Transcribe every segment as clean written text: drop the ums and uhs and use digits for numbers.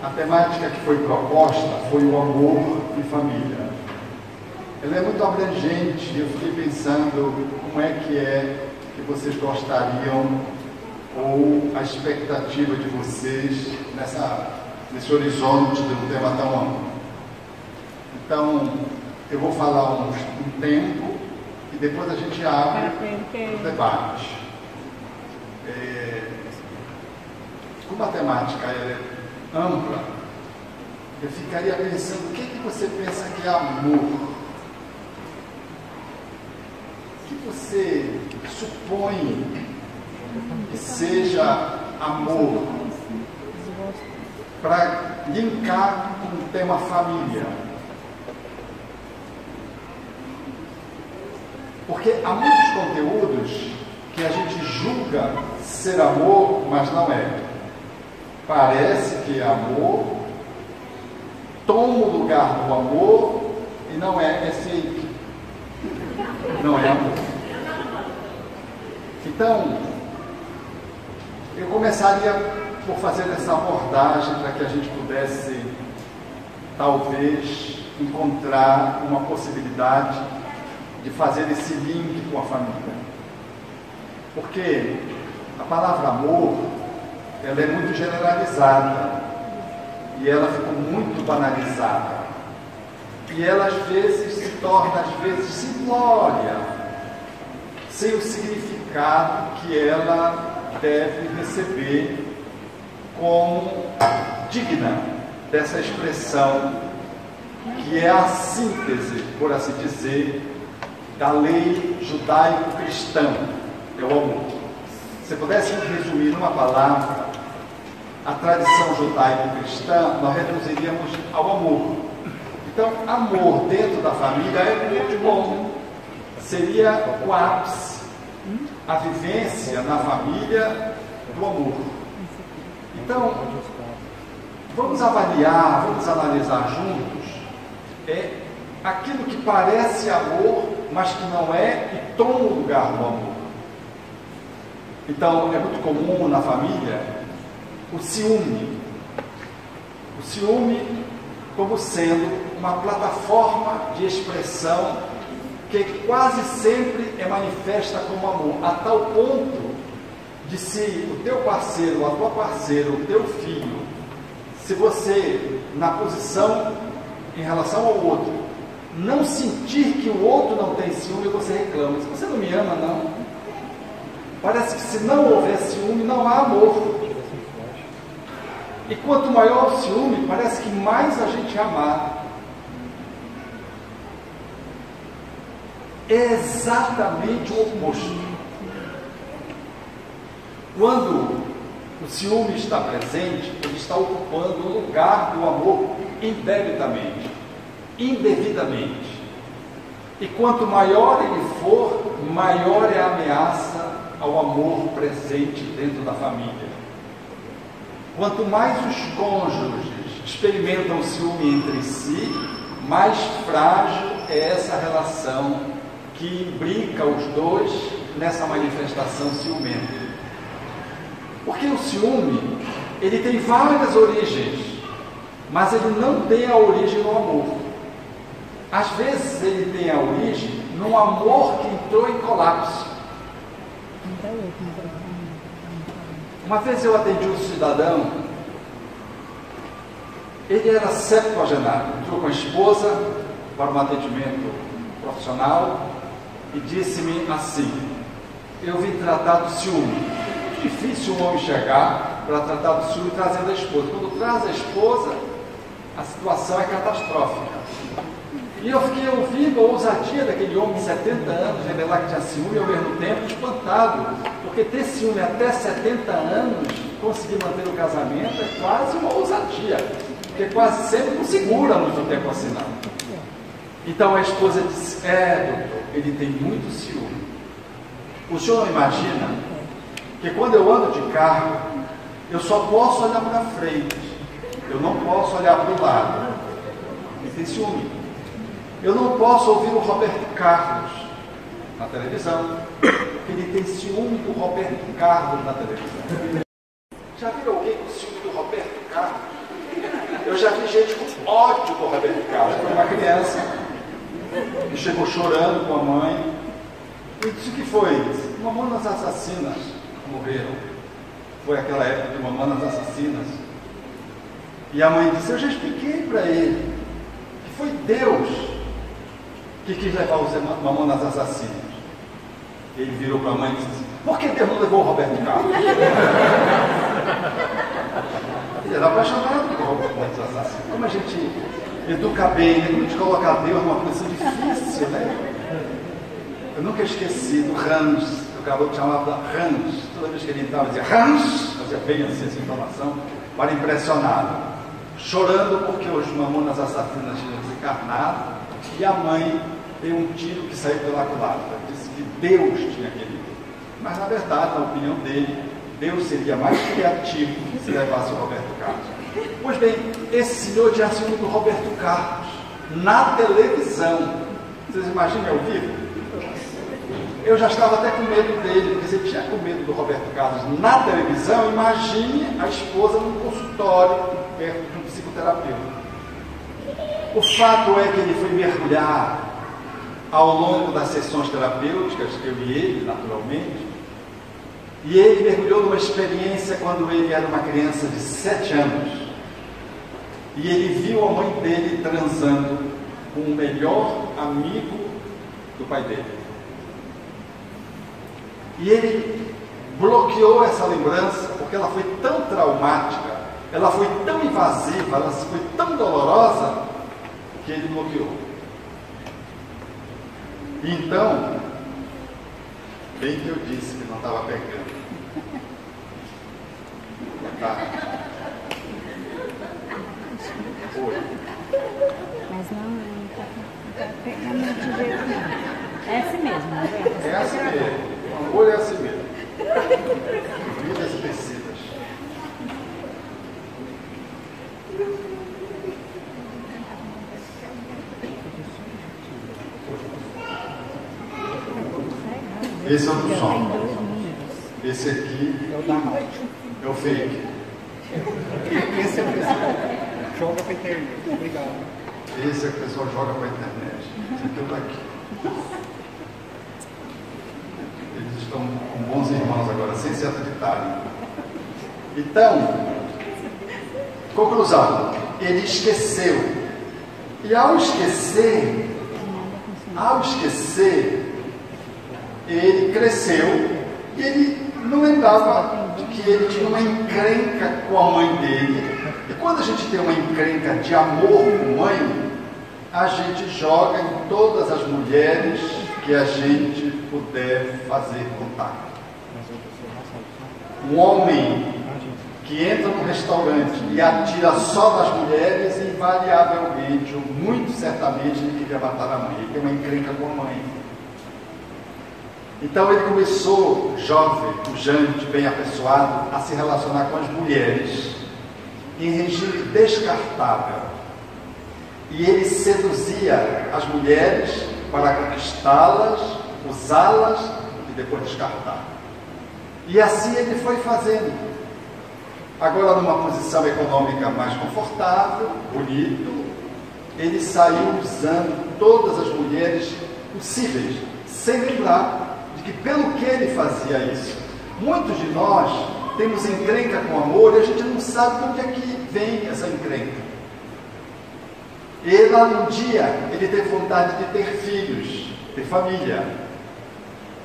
a temática que foi proposta foi o amor e família. Ela é muito abrangente e eu fiquei pensando como é que vocês gostariam ou a expectativa de vocês nesse horizonte de um tema tão amplo. Então, eu vou falar um tempo e depois a gente abre o debate. Como a temática é ampla, eu ficaria pensando, o que você pensa que é amor? O que você supõe que seja amor para linkar com o tema família? Porque há muitos conteúdos que a gente julga ser amor, mas não é. Parece que é amor, toma o lugar do amor e não é fake. Não é amor. Então, eu começaria por fazer essa abordagem para que a gente pudesse, talvez, encontrar uma possibilidade de fazer esse link com a família. Porque a palavra amor, ela é muito generalizada e ela ficou muito banalizada. E ela, às vezes, se torna, simplória, sem o significado que ela deve receber como digna dessa expressão, que é a síntese, por assim dizer, da lei judaico-cristã, é o amor. Se pudesse resumir numa palavra a tradição judaico-cristã, nós reduziríamos ao amor. Então, amor dentro da família é muito bom. Seria o ápice, a vivência na família do amor. Então, vamos avaliar, vamos analisar juntos aquilo que parece amor, mas que não é e toma o lugar do amor. Então, é muito comum na família o ciúme. O ciúme como sendo uma plataforma de expressão que quase sempre é manifesta como amor, a tal ponto de se o teu parceiro, a tua parceira, o teu filho, se você, na posição em relação ao outro, não sentir que o outro não tem ciúme, você reclama. Você não me ama, não. Parece que se não houver ciúme, não há amor. E quanto maior o ciúme, parece que mais a gente amar. É exatamente o oposto. Quando o ciúme está presente, ele está ocupando o lugar do amor indebitamente, indevidamente. E quanto maior ele for, maior é a ameaça ao amor presente dentro da família. Quanto mais os cônjuges experimentam o ciúme entre si, mais frágil é essa relação que imbrica os dois nessa manifestação ciumenta. Porque o ciúme, ele tem várias origens, mas ele não tem a origem no amor. Às vezes ele tem a origem num amor que entrou em colapso. Uma vez eu atendi um cidadão, ele era septuagenário, entrou com a esposa para um atendimento profissional e disse-me assim: eu vim tratar do ciúme. Muito difícil um homem chegar para tratar do ciúme trazendo a esposa. Quando traz a esposa, a situação é catastrófica. E eu fiquei ouvindo a ousadia daquele homem de 70 anos, revelar que tinha ciúme e ao mesmo tempo espantado, porque ter ciúme até 70 anos, conseguir manter o casamento é quase uma ousadia, porque quase sempre não segura muito tempo assim não. Então a esposa disse: doutor, ele tem muito ciúme. O senhor não imagina que quando eu ando de carro, eu só posso olhar para frente, eu não posso olhar para o lado. Ele tem ciúme. Eu não posso ouvir o Roberto Carlos na televisão, porque ele tem ciúme do Roberto Carlos na televisão. Já viram alguém com ciúme do Roberto Carlos? criança que chegou chorando com a mãe e disse: o que foi? Disse: Mamonas Assassinas morreram. Foi aquela época de Mamonas Assassinas. E a mãe disse: eu já expliquei para ele que foi Deus que quis levar os Mamonas Assassinas. Ele virou para a mãe e disse: por que Deus não levou o Roberto Carlos? Ele era apaixonado por Mamonas Assassinas. Como a gente educa bem, né? Como a gente coloca Deus numa posição difícil, né? Eu nunca esqueci do Hans, o garoto chamava Hans. Toda vez que ele entrava, dizia Hans, fazia bem assim essa informação, para impressioná-lo. Chorando porque os Mamonas Assassinas tinham desencarnado e a mãe deu um tiro que saiu pela culatra. Disse que Deus tinha querido. Mas, na verdade, na opinião dele, Deus seria mais criativo se levasse o Roberto Carlos. Pois bem, esse senhor tinha assumido o Roberto Carlos na televisão. Vocês imaginem ao vivo? Eu já estava até com medo dele, porque se ele tinha com medo do Roberto Carlos na televisão, imagine a esposa num consultório perto de um psicoterapeuta. O fato é que ele foi mergulhar ao longo das sessões terapêuticas, eu e ele, naturalmente, e ele mergulhou numa experiência quando ele era uma criança de 7 anos, e ele viu a mãe dele transando com o melhor amigo do pai dele. E ele bloqueou essa lembrança, porque ela foi tão traumática, ela foi tão invasiva, ela foi tão dolorosa, que ele bloqueou. Então, bem que eu disse que não estava pegando. Tá. Oi. Mas não está pegando de jeito não. É assim mesmo, né? É assim mesmo. O amor é assim mesmo. Vidas vencidas. Esse é o do som. Esse aqui é o fake. Esse é o pessoal joga para a internet. Obrigado. Esse é o que o pessoal joga para a internet. Esse aqui é o daqui. Eles estão com bons irmãos agora, sem se acreditarem. Então, conclusão, ele esqueceu. E ao esquecer, ele cresceu e ele não lembrava de que ele tinha uma encrenca com a mãe dele. E quando a gente tem uma encrenca de amor com mãe, a gente joga em todas as mulheres que a gente puder fazer contato. Um homem que entra num restaurante e atira só nas mulheres, invariavelmente, ou muito certamente, ele queria matar a mãe. Ele tem uma encrenca com a mãe. Então ele começou, jovem, pujante, bem apessoado, a se relacionar com as mulheres em regime descartável. E ele seduzia as mulheres para conquistá-las, usá-las e depois descartar. E assim ele foi fazendo. Agora, numa posição econômica mais confortável, bonito, ele saiu usando todas as mulheres possíveis, sem lembrar de que pelo que ele fazia isso. Muitos de nós temos encrenca com amor e a gente não sabe de onde é que vem essa encrenca. E lá num dia, ele teve vontade de ter filhos, ter família.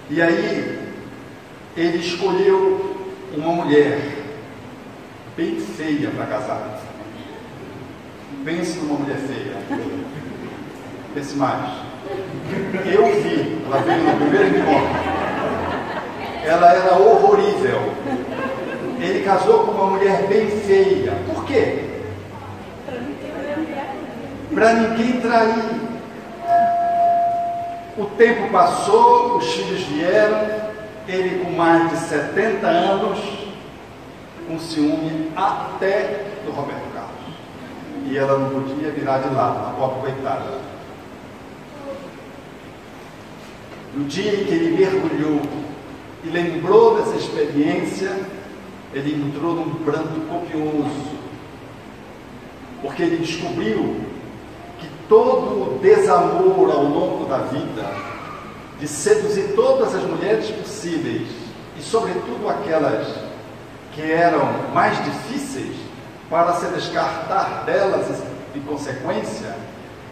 E aí, ele escolheu uma mulher bem feia para casar. Pense numa mulher feia. Pense mais. Eu vi, ela veio no primeiro encontro. Ela era horrorível. Ele casou com uma mulher bem feia. Por quê? Para ninguém trair. O tempo passou, os filhos vieram, ele com mais de 70 anos, com ciúme até do Roberto Carlos. E ela não podia virar de lado, a pobre coitada. No dia em que ele mergulhou e lembrou dessa experiência, ele entrou num pranto copioso, porque ele descobriu que todo o desamor ao longo da vida, de seduzir todas as mulheres possíveis, e sobretudo aquelas que eram mais difíceis, para se descartar delas em consequência,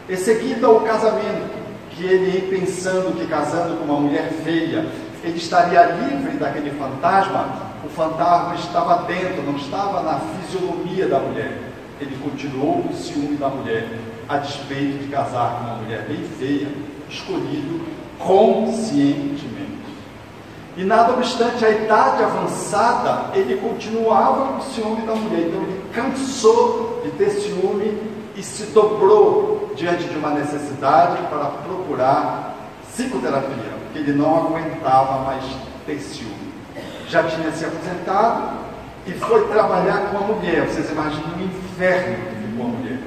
em seguida ao casamento, que ele, pensando que casando com uma mulher feia, ele estaria livre daquele fantasma. O fantasma estava dentro, não estava na fisionomia da mulher. Ele continuou com o ciúme da mulher, a despeito de casar com uma mulher bem feia, escolhido conscientemente. E nada obstante a idade avançada, ele continuava com o ciúme da mulher. Então ele cansou de ter ciúme e se dobrou diante de uma necessidade para procurar psicoterapia, porque ele não aguentava mais ter ciúme. Já tinha se aposentado e foi trabalhar com a mulher. Vocês imaginam o inferno que ficou a mulher,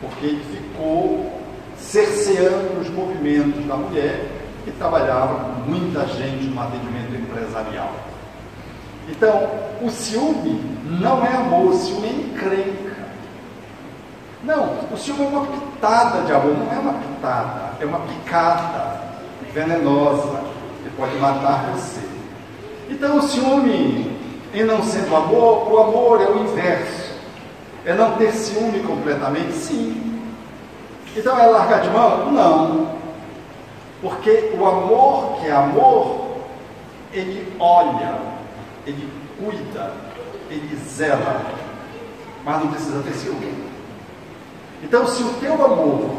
porque ele ficou cerceando os movimentos da mulher e trabalhava com muita gente no atendimento empresarial. Então, o ciúme não é amor, o ciúme é encrenca. Não, o ciúme é uma pitada de amor, não é uma pitada, é uma picada venenosa que pode matar você. Então, o ciúme, em não sendo amor, o amor é o inverso. É não ter ciúme completamente? Sim. Então, é largar de mão? Não. Porque o amor que é amor, ele olha, ele cuida, ele zela, mas não precisa ter ciúme. Então, se o teu amor,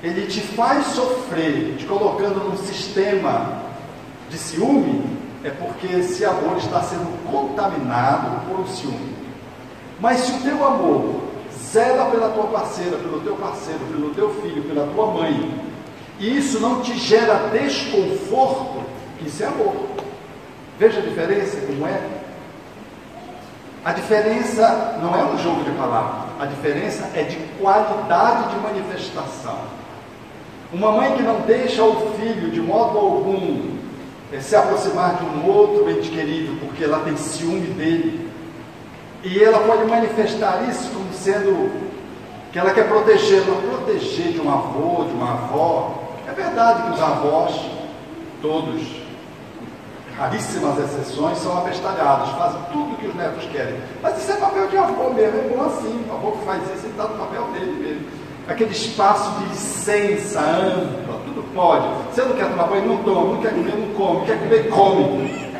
ele te faz sofrer, te colocando num sistema de ciúme, é porque esse amor está sendo contaminado por um ciúme. Mas se o teu amor zela pela tua parceira, pelo teu parceiro, pelo teu filho, pela tua mãe, e isso não te gera desconforto, isso é amor. Veja a diferença como é. A diferença não é um jogo de palavras, a diferença é de qualidade de manifestação. Uma mãe que não deixa o filho de modo algum se aproximar de um outro ente querido, porque ela tem ciúme dele, e ela pode manifestar isso como sendo que ela quer proteger, não proteger de um avô, de uma avó. É verdade que os avós, todos, raríssimas exceções, são abestalhados, fazem tudo o que os netos querem. Mas isso é papel de avô mesmo, é bom assim. O avô que faz isso, ele está no papel dele mesmo. Aquele espaço de licença ampla, tudo pode. Você não quer tomar banho, não toma. Não quer comer, não come. Quer comer, come.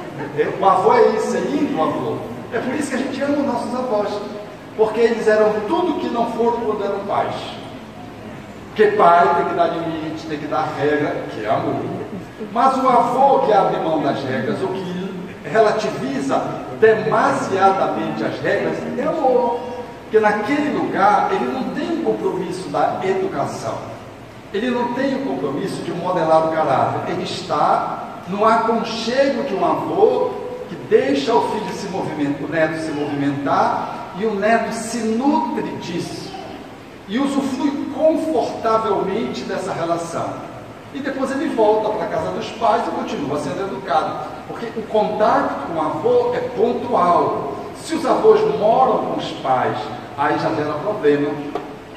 O avô é isso, é lindo o avô. É por isso que a gente ama os nossos avós. Porque eles eram tudo que não foram quando eram pais. Porque pai tem que dar limite, tem que dar regra, que é amor. Mas o avô que abre mão das regras, ou que relativiza demasiadamente as regras, é amor. Porque naquele lugar ele não tem o compromisso da educação. Ele não tem o compromisso de modelar o caráter. Ele está no aconchego de um avô que deixa o filho se movimentar, o neto se movimentar, e o neto se nutre disso. E usufrui confortavelmente dessa relação. E depois ele volta para a casa dos pais e continua sendo educado. Porque o contato com o avô é pontual. Se os avós moram com os pais, aí já gera problema.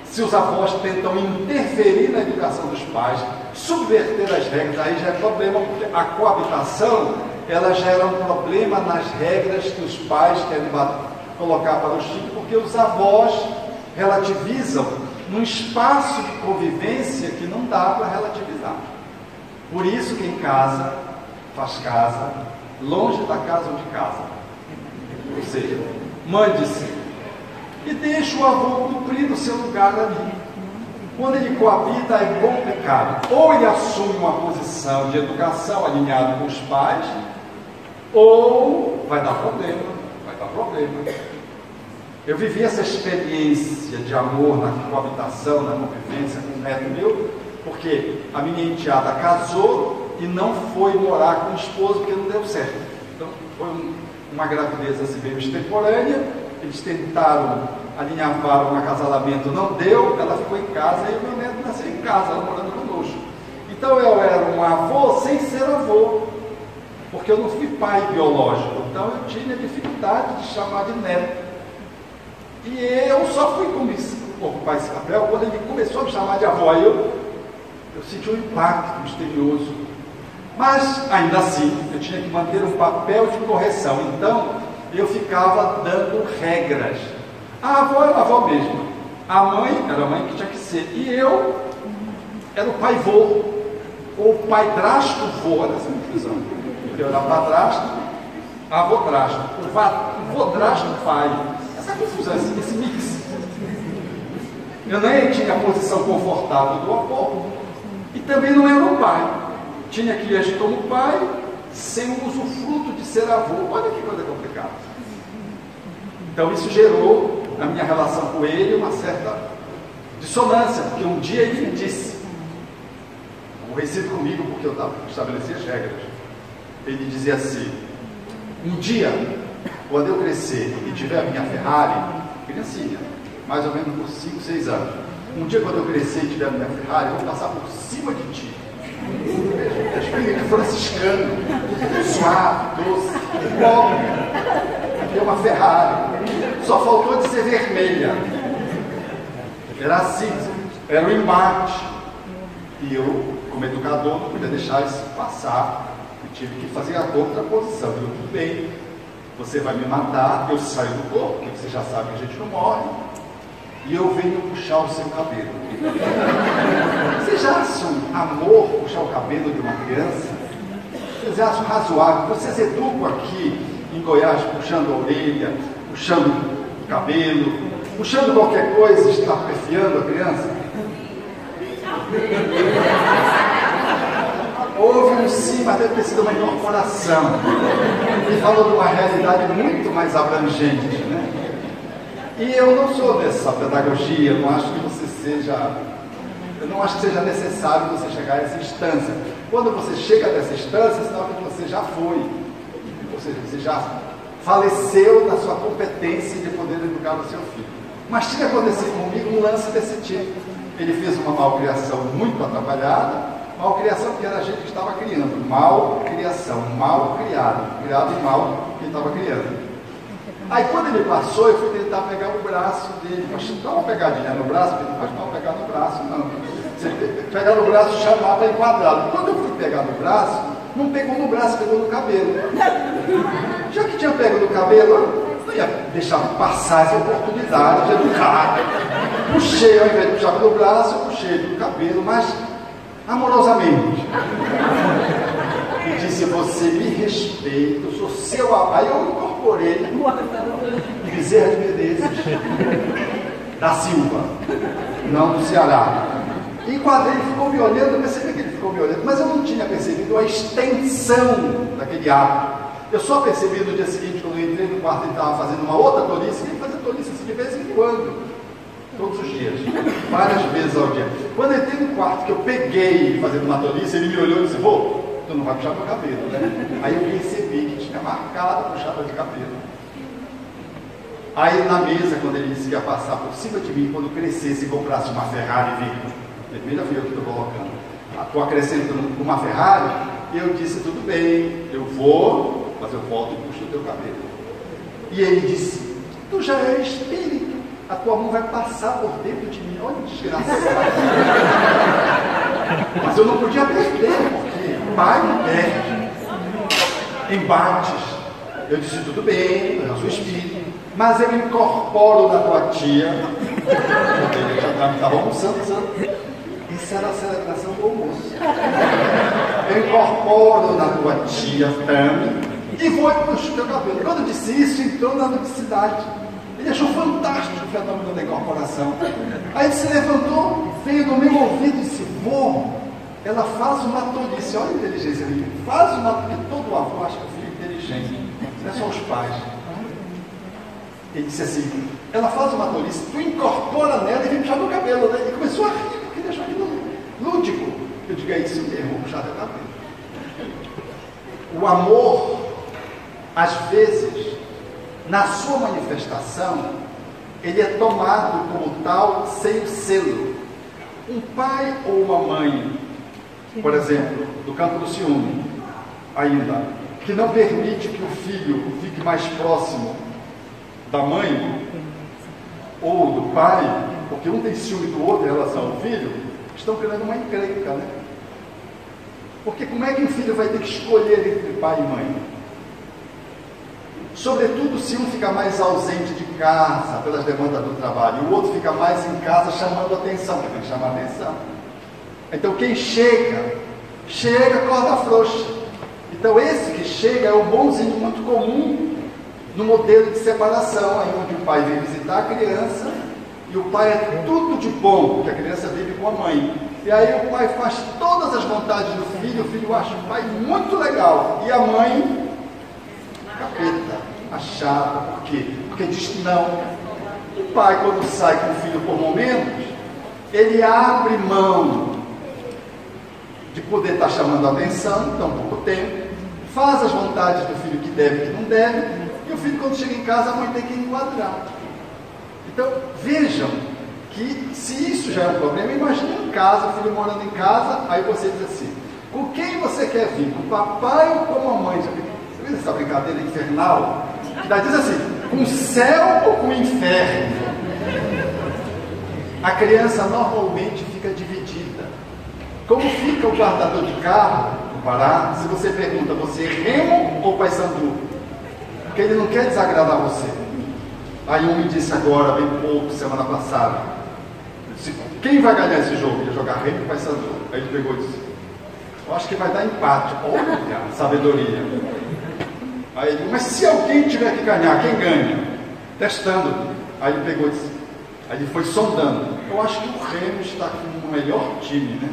Se os avós tentam interferir na educação dos pais, subverter as regras, aí já é problema, porque a coabitação, ela gera um problema nas regras que os pais querem colocar para os filhos, porque os avós relativizam num espaço de convivência que não dá para relativizar. Por isso quem casa, faz casa, longe da casa onde casa. Ou seja, mande-se e deixa o avô cumprir o seu lugar ali. Quando ele coabita é complicado. Ou ele assume uma posição de educação alinhada com os pais, ou vai dar problema, vai dar problema. Eu vivi essa experiência de amor na coabitação, na convivência com um neto meu, porque a minha enteada casou e não foi morar com o esposo porque não deu certo. Então foi uma gravidez assim meio extemporânea, eles tentaram alinhavar um acasalamento, não deu, ela ficou em casa e o meu neto nasceu em casa, ela morando conosco. Então eu era um avô sem ser avô, porque eu não fui pai biológico, então eu tinha dificuldade de chamar de neto. E eu só fui ocupar esse papel, quando ele começou a me chamar de avó, aí eu senti um impacto misterioso. Mas, ainda assim, eu tinha que manter um papel de correção. Então, eu ficava dando regras. A avó era a avó mesmo. A mãe era a mãe que tinha que ser. E eu era o pai-vô, ou pai-drasto-vô. Olha essa confusão. Eu era padrasto, avô-drasto. O vô-drasto-pai. Essa confusão, esse mix. Eu nem tinha a posição confortável do avô, e também não era o pai. Tinha que agir como pai, sem o usufruto de ser avô. Olha que coisa complicada. Então isso gerou, na minha relação com ele, uma certa dissonância, porque um dia ele me disse, aborrecido comigo porque eu estabeleci as regras, ele dizia assim: um dia, quando eu crescer e tiver a minha Ferrari, criancinha, mais ou menos por 5, 6 anos, um dia quando eu crescer e tiver a minha Ferrari, eu vou passar por cima de ti. Espírito franciscano, suave, doce, pobre, é uma Ferrari, só faltou de ser vermelha. Era assim, era um embate. E eu, como educador, não podia deixar isso passar. Eu tive que fazer a contraposição. Eu, tudo bem, você vai me matar, eu saio do corpo, porque você já sabe que a gente não morre, e eu venho puxar o seu cabelo. Vocês já acham amor puxar o cabelo de uma criança? Vocês acham razoável? Vocês educam aqui em Goiás puxando a orelha, puxando o cabelo, puxando qualquer coisa, estapefiando a criança? Houve um sim, mas deve ter sido uma incorporação. Ele falou de uma realidade muito mais abrangente, né? E eu não sou dessa pedagogia, eu não acho que seja necessário você chegar a essa instância. Quando você chega a essa instância, é sinal que você já foi. Ou seja, você já faleceu na sua competência de poder educar o seu filho. Mas tinha acontecido comigo um lance desse tipo. Ele fez uma malcriação muito atrapalhada, malcriação que era a gente que estava criando, malcriação, mal criado, criado e mal que estava criando. Aí quando ele passou, eu fui tentar pegar o braço dele, mas dá uma pegadinha no braço, ele não pode dar uma pegar no braço, não. Você pegar no braço, chamar para enquadrado. Quando eu fui pegar no braço, não pegou no braço, pegou no cabelo. Já que tinha pego no cabelo, não ia deixar passar essa oportunidade de educar. Puxei, ao invés de puxar pelo braço, eu puxei pelo cabelo, mas amorosamente. E disse: você me respeita, eu sou seu avô. Aí eu incorporei Bezerra de Menezes da Silva, não do Ceará. E enquadrei, ele ficou me olhando, eu percebi que ele ficou me olhando, mas eu não tinha percebido a extensão daquele ato. Eu só percebi no dia seguinte, quando eu entrei no quarto, ele estava fazendo uma outra tolice, e ele fazia tolice assim de vez em quando, todos os dias, várias vezes ao dia. Quando eu entrei no quarto, que eu peguei ele fazendo uma tolice, ele me olhou e disse: vô, tu não vai puxar meu cabelo, né? Aí eu percebi que tinha marcado a puxada de cabelo. Aí na mesa, quando ele disse que ia passar por cima de mim, quando crescesse e comprasse uma Ferrari vermelha, fui eu que estou colocando, estou acrescentando uma Ferrari, eu disse: tudo bem, eu vou, mas eu volto e puxo o teu cabelo. E ele disse: tu já é espírito, a tua mão vai passar por dentro de mim. Olha que desgraçado. Mas eu não podia perder, porque pai não perde. Embates. Eu disse: tudo bem, eu sou espírito, mas eu incorporo na tua tia. Ele já estava almoçando. Isso era a celebração do almoço. Eu incorporo na tua tia Tami e vou puxar o teu cabelo. Quando eu disse isso, entrou na ludicidade. Ele achou fantástico o fenômeno da incorporação. Aí ele se levantou, veio no meu ouvido e disse: vô, ela faz uma tolice. Olha a inteligência dele. Faz uma, porque todo avô acha que o filho é inteligente, não é só os pais. Ele disse assim: ela faz uma tolice, tu incorpora nela e vem puxar meu cabelo, né? E começou a rir, porque ele achou aquilo lúdico. Eu digo: é isso mesmo, vou puxar teu cabelo. O amor, às vezes, na sua manifestação, ele é tomado como tal sem o selo. Um pai ou uma mãe, por exemplo, do campo do ciúme, ainda, que não permite que o filho fique mais próximo da mãe ou do pai, porque um tem ciúme do outro em relação ao filho, estão criando uma encrenca, né? Porque como é que um filho vai ter que escolher entre pai e mãe? Sobretudo se um fica mais ausente de casa pelas demandas do trabalho e o outro fica mais em casa chamando atenção, porque tem que chamar atenção. Então quem chega corda frouxa. Então esse que chega é o bonzinho muito comum no modelo de separação, aí onde o pai vem visitar a criança e o pai é tudo de bom, porque a criança vive com a mãe. E aí o pai faz todas as vontades do filho, o filho acha o pai muito legal. E a mãe, capeta, achada. Por quê? Porque diz que não. O pai, quando sai com o filho por momentos, ele abre mão de poder estar chamando a atenção, tão pouco tempo, faz as vontades do filho que deve e que não deve, e o filho, quando chega em casa, a mãe tem que enquadrar. Então, vejam que se isso já é um problema, imagine em casa, o filho morando em casa, aí você diz assim, com quem você quer vir? Com o papai ou com a mamãe? Você viu essa brincadeira infernal? Daí diz assim, com o céu ou com o inferno? A criança normalmente fica dividida. Como fica o guardador de carro no Pará, se você pergunta, você é Remo ou Paysandu? Porque ele não quer desagradar você. Aí um me disse agora, bem pouco, semana passada, disse, quem vai ganhar esse jogo? Ia jogar Remo ou Paysandu? Aí ele pegou e disse, eu acho que vai dar empate. Olha, sabedoria. Aí ele, mas se alguém tiver que ganhar, quem ganha? Testando. Aí ele pegou e disse, aí ele foi sondando. Eu acho que o Remo está com o melhor time, né?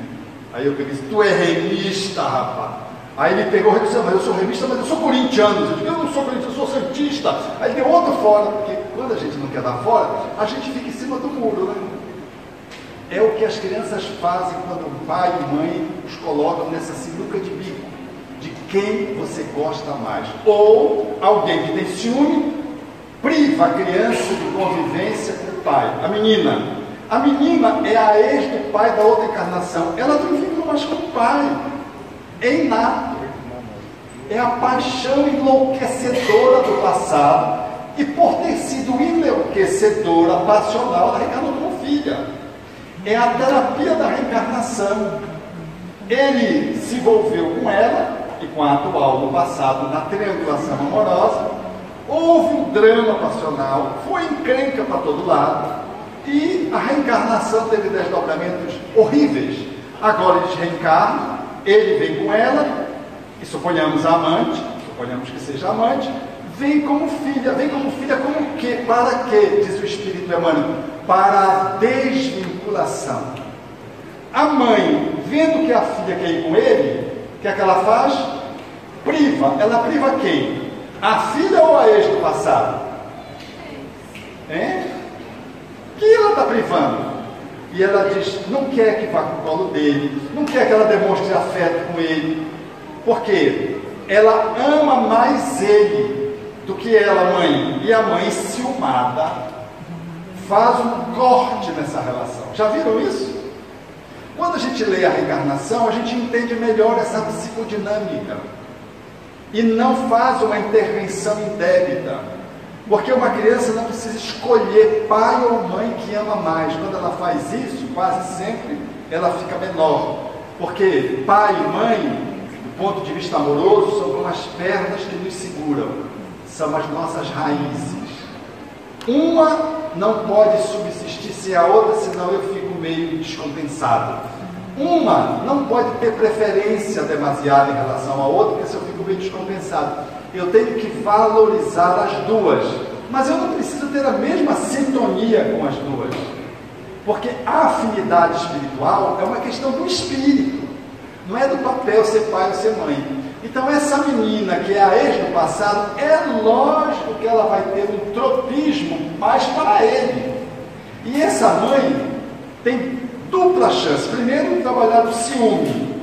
Aí eu peguei e disse, tu é remista, rapaz. Aí ele pegou e disse, mas eu sou remista, mas eu sou corintiano. Eu disse, eu não sou corintiano, eu sou santista. Aí deu outro fora, porque quando a gente não quer dar fora, a gente fica em cima do muro, né? É o que as crianças fazem quando o pai e mãe os colocam nessa sinuca de bico, de quem você gosta mais. Ou alguém que tem ciúme, priva a criança de convivência com o pai. A menina é a ex do pai da outra encarnação. Ela não vive mais com o pai. É inato. É a paixão enlouquecedora do passado. E por ter sido enlouquecedora, passional, ela reencarnou como filha. É a terapia da reencarnação. Ele se envolveu com ela e com a atual do passado na triangulação amorosa. Houve um drama passional, foi encrenca para todo lado. E a reencarnação teve desdobramentos horríveis. Agora eles reencarnam, ele vem com ela, e suponhamos a amante, suponhamos que seja amante, vem como filha como o quê? Para quê? Diz o Espírito Emmanuel, para a desvinculação. A mãe, vendo que a filha quer ir com ele, o que é que ela faz? Priva. Ela priva quem? A filha ou a ex do passado? Hein? Que ela está privando? E ela diz, não quer que vá com o colo dele, não quer que ela demonstre afeto com ele, porque ela ama mais ele do que ela, mãe. E a mãe, ciumada, faz um corte nessa relação. Já viram isso? Quando a gente lê a reencarnação, a gente entende melhor essa psicodinâmica e não faz uma intervenção indébita. Porque uma criança não precisa escolher pai ou mãe que ama mais. Quando ela faz isso, quase sempre, ela fica menor. Porque pai e mãe, do ponto de vista amoroso, são como as pernas que nos seguram. São as nossas raízes. Uma não pode subsistir sem a outra, senão eu fico meio descompensado. Uma não pode ter preferência demasiada em relação à outra, porque se eu fico meio descompensado. Eu tenho que valorizar as duas, mas eu não preciso ter a mesma sintonia com as duas, porque a afinidade espiritual é uma questão do espírito, não é do papel ser pai ou ser mãe. Então essa menina que é a ex do passado, é lógico que ela vai ter um tropismo mais para ele, e essa mãe tem dupla chance. Primeiro, trabalhar o ciúme,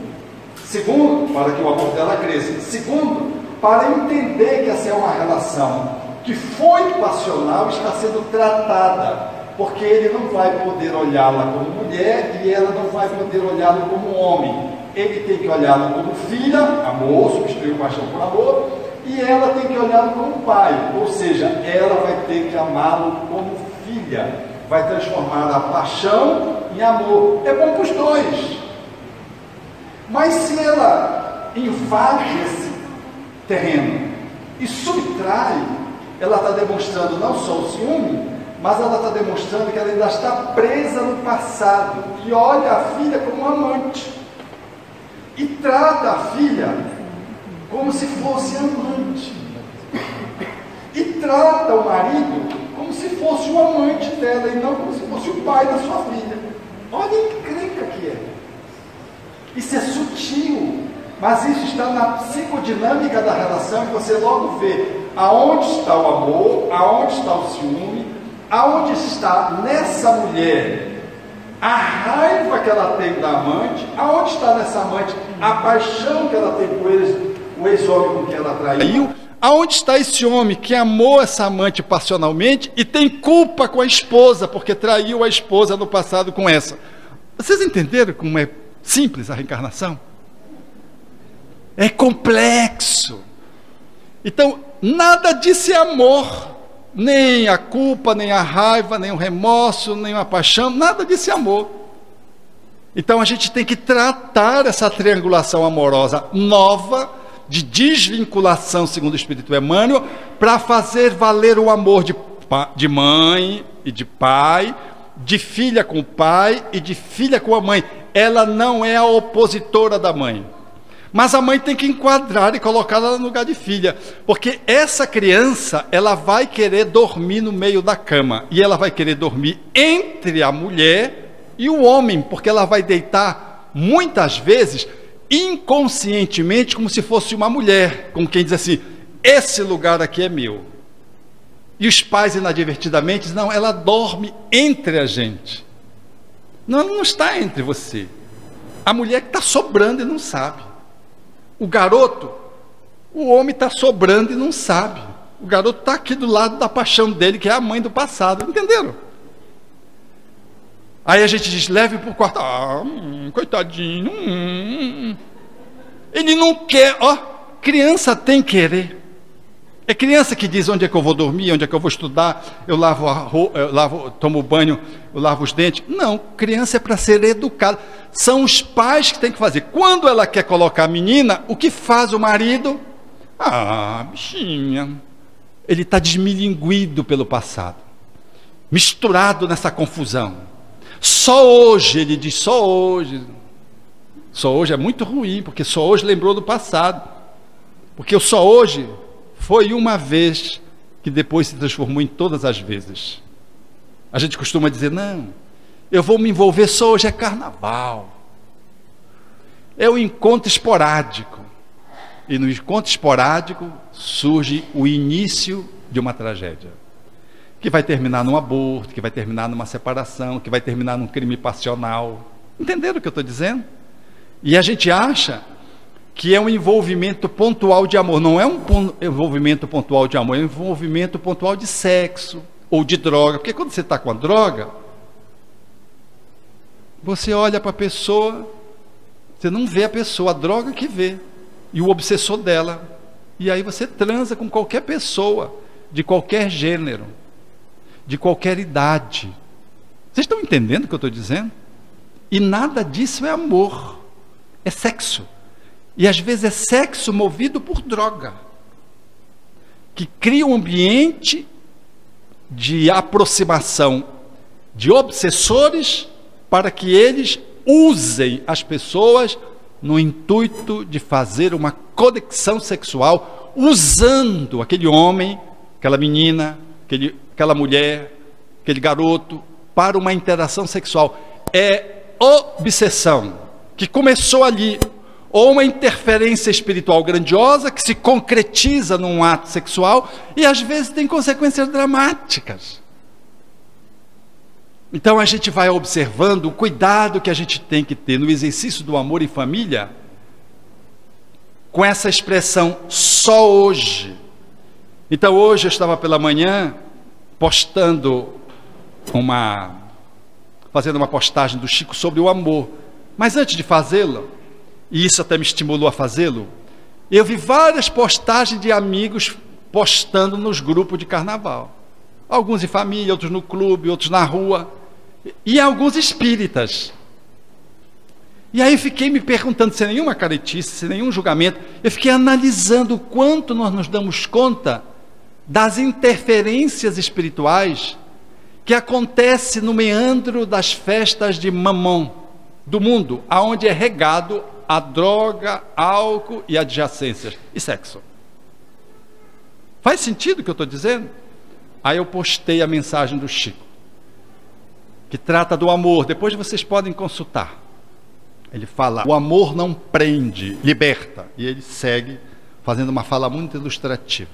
segundo, para que o amor dela cresça, segundo, para entender que essa é uma relação que foi passional, está sendo tratada, porque ele não vai poder olhá-la como mulher e ela não vai poder olhá-lo como homem. Ele tem que olhá-la como filha, amor, substituir paixão por amor, e ela tem que olhá-lo como pai, ou seja, ela vai ter que amá-lo como filha. vai transformar a paixão em amor. É bom para os dois. Mas se ela invade esse terreno e subtrai, ela está demonstrando não só o ciúme, mas ela está demonstrando que ela ainda está presa no passado e olha a filha como amante e trata a filha como se fosse amante e trata o marido como se fosse o amante dela e não como se fosse o pai da sua filha. Olha a encrenca que é. Isso é sutil, mas isso está na psicodinâmica da relação, e você logo vê aonde está o amor, aonde está o ciúme, aonde está nessa mulher a raiva que ela tem da amante, aonde está nessa amante a paixão que ela tem por o ex-homem com quem ela traiu, aonde está esse homem que amou essa amante passionalmente e tem culpa com a esposa, porque traiu a esposa no passado com essa. Vocês entenderam como é simples a reencarnação? É complexo. Então, nada disso é amor. Nem a culpa, nem a raiva, nem o remorso, nem a paixão, nada disso é amor. Então a gente tem que tratar essa triangulação amorosa nova, de desvinculação, segundo o Espírito Emmanuel, para fazer valer o amor de mãe e de pai, de filha com o pai e de filha com a mãe. Ela não é a opositora da mãe, mas a mãe tem que enquadrar e colocá-la no lugar de filha, porque essa criança, ela vai querer dormir no meio da cama, e ela vai querer dormir entre a mulher e o homem, porque ela vai deitar, muitas vezes, inconscientemente, como se fosse uma mulher, como quem diz assim, esse lugar aqui é meu. E os pais, inadvertidamente, dizem, não, ela dorme entre a gente. Não, ela não está entre você. A mulher que está sobrando e não sabe. O garoto, o homem está sobrando e não sabe. O garoto está aqui do lado da paixão dele, que é a mãe do passado. Entenderam? Aí a gente diz, leve para o quarto. Coitadinho. Ele não quer. Ó, criança tem querer. É criança que diz onde é que eu vou dormir, onde é que eu vou estudar, eu tomo banho, eu lavo os dentes. Não, criança é para ser educada. São os pais que têm que fazer. Quando ela quer colocar a menina, o que faz o marido? Bichinha. Ele está desmilinguido pelo passado, misturado nessa confusão. Só hoje, ele diz, só hoje. Só hoje é muito ruim, porque só hoje lembrou do passado. Porque o só hoje foi uma vez que depois se transformou em todas as vezes. A gente costuma dizer, não, eu vou me envolver só hoje, é carnaval. É um encontro esporádico. E no encontro esporádico surge o início de uma tragédia. Que vai terminar num aborto, que vai terminar numa separação, que vai terminar num crime passional. Entenderam o que eu estou dizendo? E a gente acha que é um envolvimento pontual de amor. Não é um envolvimento pontual de amor, é um envolvimento pontual de sexo ou de droga. Porque quando você está com a droga, você olha para a pessoa, você não vê a pessoa, a droga que vê, e o obsessor dela. E aí você transa com qualquer pessoa, de qualquer gênero, de qualquer idade. Vocês estão entendendo o que eu estou dizendo? E nada disso é amor, é sexo. E às vezes é sexo movido por droga, que cria um ambiente de aproximação de obsessores para que eles usem as pessoas no intuito de fazer uma conexão sexual, usando aquele homem, aquela menina, aquela mulher, aquele garoto, para uma interação sexual. É obsessão, que começou ali, ou uma interferência espiritual grandiosa que se concretiza num ato sexual e às vezes tem consequências dramáticas. Então a gente vai observando o cuidado que a gente tem que ter no exercício do amor em família, com essa expressão só hoje. Então hoje eu estava pela manhã fazendo uma postagem do Chico sobre o amor, mas antes de fazê-la, e isso até me estimulou a fazê-lo, eu vi várias postagens de amigos postando nos grupos de carnaval. Alguns em família, outros no clube, outros na rua, e alguns espíritas. E aí eu fiquei me perguntando, sem nenhuma caretice, sem nenhum julgamento, eu fiquei analisando o quanto nós nos damos conta das interferências espirituais que acontece no meandro das festas de Mamon do mundo, aonde é regado a droga, álcool e adjacências, e sexo. Faz sentido o que eu estou dizendo? Aí eu postei a mensagem do Chico, que trata do amor, depois vocês podem consultar. Ele fala, o amor não prende, liberta. E ele segue fazendo uma fala muito ilustrativa.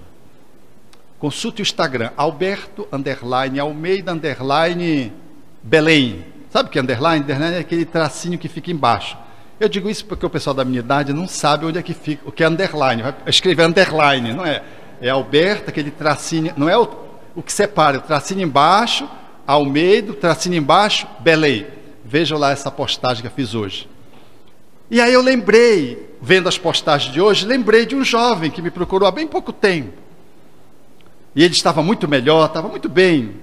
Consulte o Instagram, Alberto_Almeida_Belém. Sabe o que é underline? Underline é aquele tracinho que fica embaixo. Eu digo isso porque o pessoal da minha idade não sabe onde é que fica, o que é underline. Vai escrever underline, não é? É Alberto, aquele tracinho, não é o que separa, o tracinho embaixo, Almeida, o tracinho embaixo, Belém. Vejam lá essa postagem que eu fiz hoje. E aí eu lembrei, vendo as postagens de hoje, lembrei de um jovem que me procurou há bem pouco tempo. E ele estava muito melhor, estava muito bem.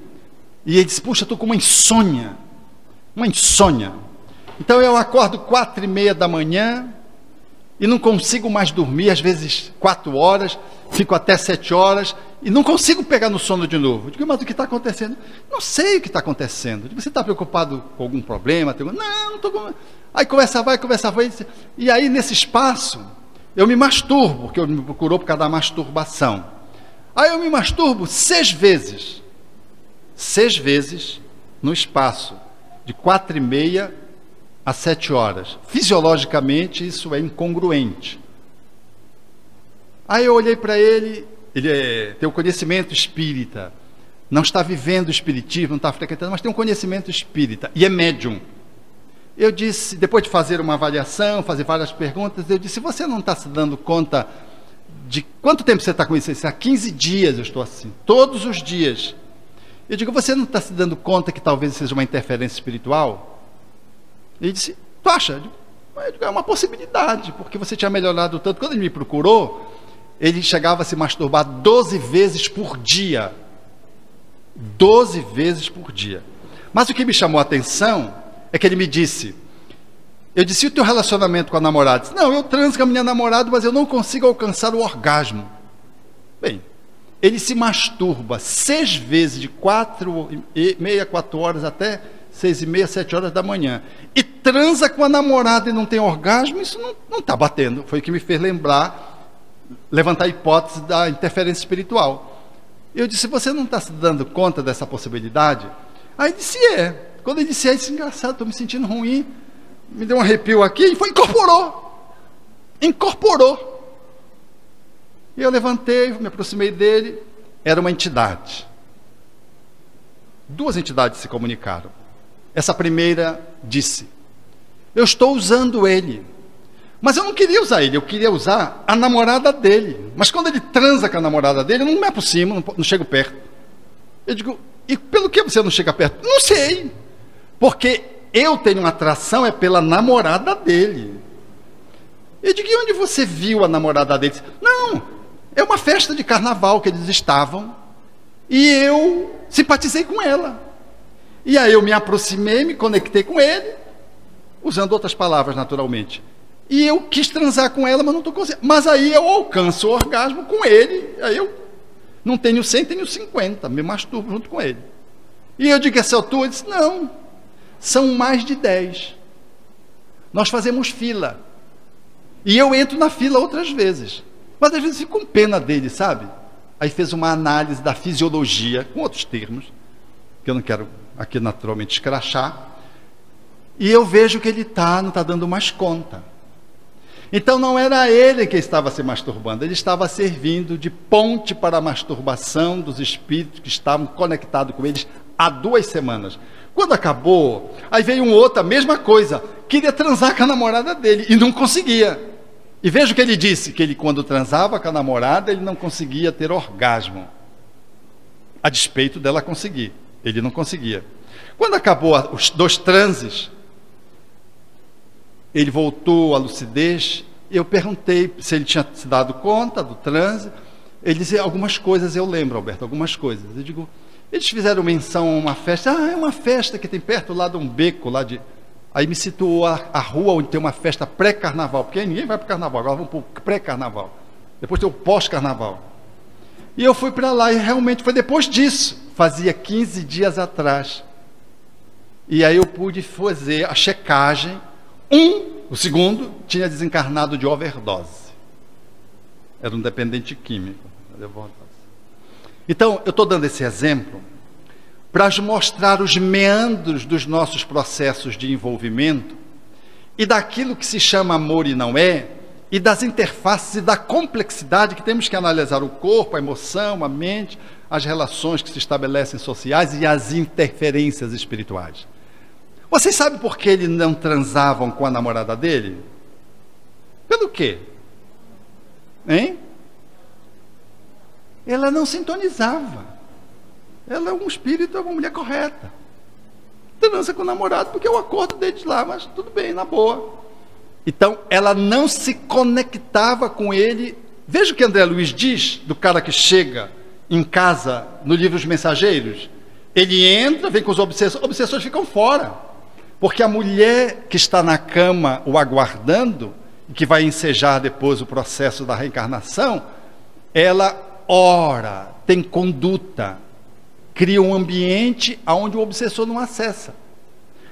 E ele disse, puxa, estou com uma insônia. Uma insônia. Então eu acordo 4:30 da manhã e não consigo mais dormir, às vezes 4 horas, fico até 7 horas e não consigo pegar no sono de novo. Eu digo, mas o que está acontecendo? Não sei o que está acontecendo. Eu digo, você está preocupado com algum problema? Não, não estou com... Aí conversa vai. E aí nesse espaço eu me masturbo, porque ele me procurou por causa da masturbação. Aí eu me masturbo 6 vezes. 6 vezes no espaço de 4:30 a 7 horas. Fisiologicamente isso é incongruente. Aí eu olhei para ele, tem um conhecimento espírita, não está vivendo o espiritismo, não está frequentando, mas tem um conhecimento espírita, e é médium. Eu disse, depois de fazer uma avaliação, fazer várias perguntas, eu disse, você não está se dando conta de quanto tempo você está com isso? Há 15 dias eu estou assim, todos os dias. Eu digo, você não está se dando conta que talvez seja uma interferência espiritual? Ele disse, tu acha? Eu digo, é uma possibilidade, porque você tinha melhorado tanto. Quando ele me procurou, ele chegava a se masturbar 12 vezes por dia. 12 vezes por dia. Mas o que me chamou a atenção é que ele me disse, eu disse, e o teu relacionamento com a namorada? Disse, não, eu transo com a minha namorada, mas eu não consigo alcançar o orgasmo. Bem, ele se masturba 6 vezes de 4:30, 4 horas até 6:30, 7 horas da manhã, e transa com a namorada e não tem orgasmo, isso não está batendo. Foi o que me fez levantar a hipótese da interferência espiritual. Eu disse, você não está se dando conta dessa possibilidade? Aí ele disse, é. Quando ele disse, isso é engraçado, estou me sentindo ruim, me deu um arrepio aqui, e incorporou. E eu levantei, me aproximei dele, era uma entidade. 2 entidades se comunicaram. Essa primeira disse, eu estou usando ele, mas eu não queria usar ele, eu queria usar a namorada dele. Mas quando ele transa com a namorada dele, eu não me aproximo, não chego perto. Eu digo, e pelo que você não chega perto? Não sei, porque eu tenho uma atração pela namorada dele. Eu digo, e onde você viu a namorada dele? Não, é uma festa de carnaval que eles estavam, e eu simpatizei com ela. E aí eu me aproximei, me conectei com ele, usando outras palavras naturalmente. E eu quis transar com ela, mas não estou conseguindo. Mas aí eu alcanço o orgasmo com ele, aí eu não tenho 100, tenho 50, me masturbo junto com ele. E eu digo, essa altura? Ele disse, não, são mais de 10. Nós fazemos fila. E eu entro na fila outras vezes. Mas às vezes fico com pena dele, sabe? Aí fez uma análise da fisiologia, com outros termos, que eu não quero aqui naturalmente escrachar. E eu vejo que ele não está dando mais conta. Então não era ele que estava se masturbando, ele estava servindo de ponte para a masturbação dos espíritos que estavam conectados com eles há 2 semanas. Quando acabou, aí veio um outro, a mesma coisa, queria transar com a namorada dele e não conseguia. E veja o que ele disse, que ele quando transava com a namorada, ele não conseguia ter orgasmo, a despeito dela conseguir, ele não conseguia. Quando acabou os 2 transes, ele voltou à lucidez, e eu perguntei se ele tinha se dado conta do transe. Ele disse, algumas coisas eu lembro, Alberto, algumas coisas. Eu digo, Eles fizeram menção a uma festa. Ah, é uma festa que tem perto lá de um beco, lá de... Aí me situou a rua onde tem uma festa pré-carnaval, porque aí ninguém vai para o carnaval, agora vamos para o pré-carnaval. Depois tem o pós-carnaval. E eu fui para lá e realmente foi depois disso, fazia 15 dias atrás. E aí eu pude fazer a checagem. O segundo tinha desencarnado de overdose. Era um dependente químico. Então, eu estou dando esse exemplo para mostrar os meandros dos nossos processos de envolvimento e daquilo que se chama amor e não é, e das interfaces e da complexidade que temos que analisar o corpo, a emoção, a mente, as relações que se estabelecem sociais e as interferências espirituais. Vocês sabem por que eles não transavam com a namorada dele? Pelo quê? Hein? Ela não sintonizava. Ela é um espírito, é uma mulher correta. Transa com o namorado, porque é o acordo deles lá, mas tudo bem, na boa. Então, ela não se conectava com ele. Veja o que André Luiz diz do cara que chega em casa, no livro Os Mensageiros. Ele entra, vem com os obsessores ficam fora. Porque a mulher que está na cama o aguardando, e que vai ensejar depois o processo da reencarnação, ela ora, tem conduta, cria um ambiente onde o obsessor não acessa.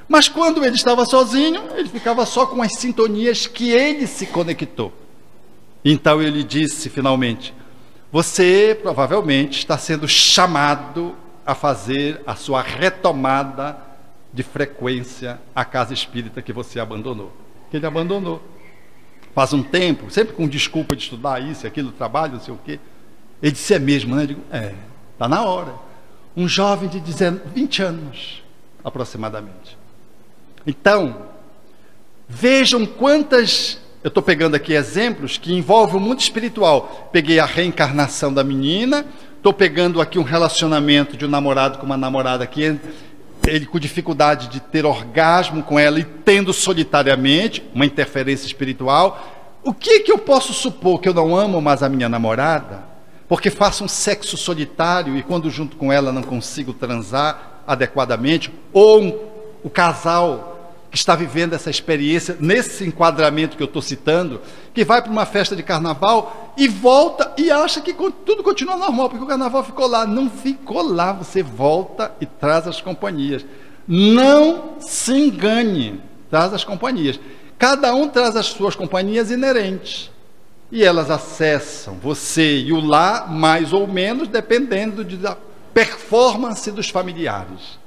Mas quando ele estava sozinho, ele ficava só com as sintonias que ele se conectou. Então ele disse finalmente: você provavelmente está sendo chamado a fazer a sua retomada de frequência à casa espírita que você abandonou. Que ele abandonou. Faz um tempo, sempre com desculpa de estudar isso, aquilo, trabalho, não sei o quê. Ele disse: é mesmo, né? Eu digo: está na hora. Um jovem de 20 anos, aproximadamente. Então, vejam quantas... Eu estou pegando aqui exemplos que envolvem o mundo espiritual. Peguei a reencarnação da menina, estou pegando aqui um relacionamento de um namorado com uma namorada que ele com dificuldade de ter orgasmo com ela e tendo solitariamente uma interferência espiritual. O que eu posso supor? Que eu não amo mais a minha namorada? Porque faço um sexo solitário e quando junto com ela não consigo transar adequadamente? Ou o casal que está vivendo essa experiência, nesse enquadramento que eu estou citando, que vai para uma festa de carnaval e volta e acha que tudo continua normal, porque o carnaval ficou lá. Não ficou lá, você volta e traz as companhias. Não se engane, traz as companhias. Cada um traz as suas companhias inerentes. E elas acessam você e o lar, mais ou menos, dependendo da performance dos familiares.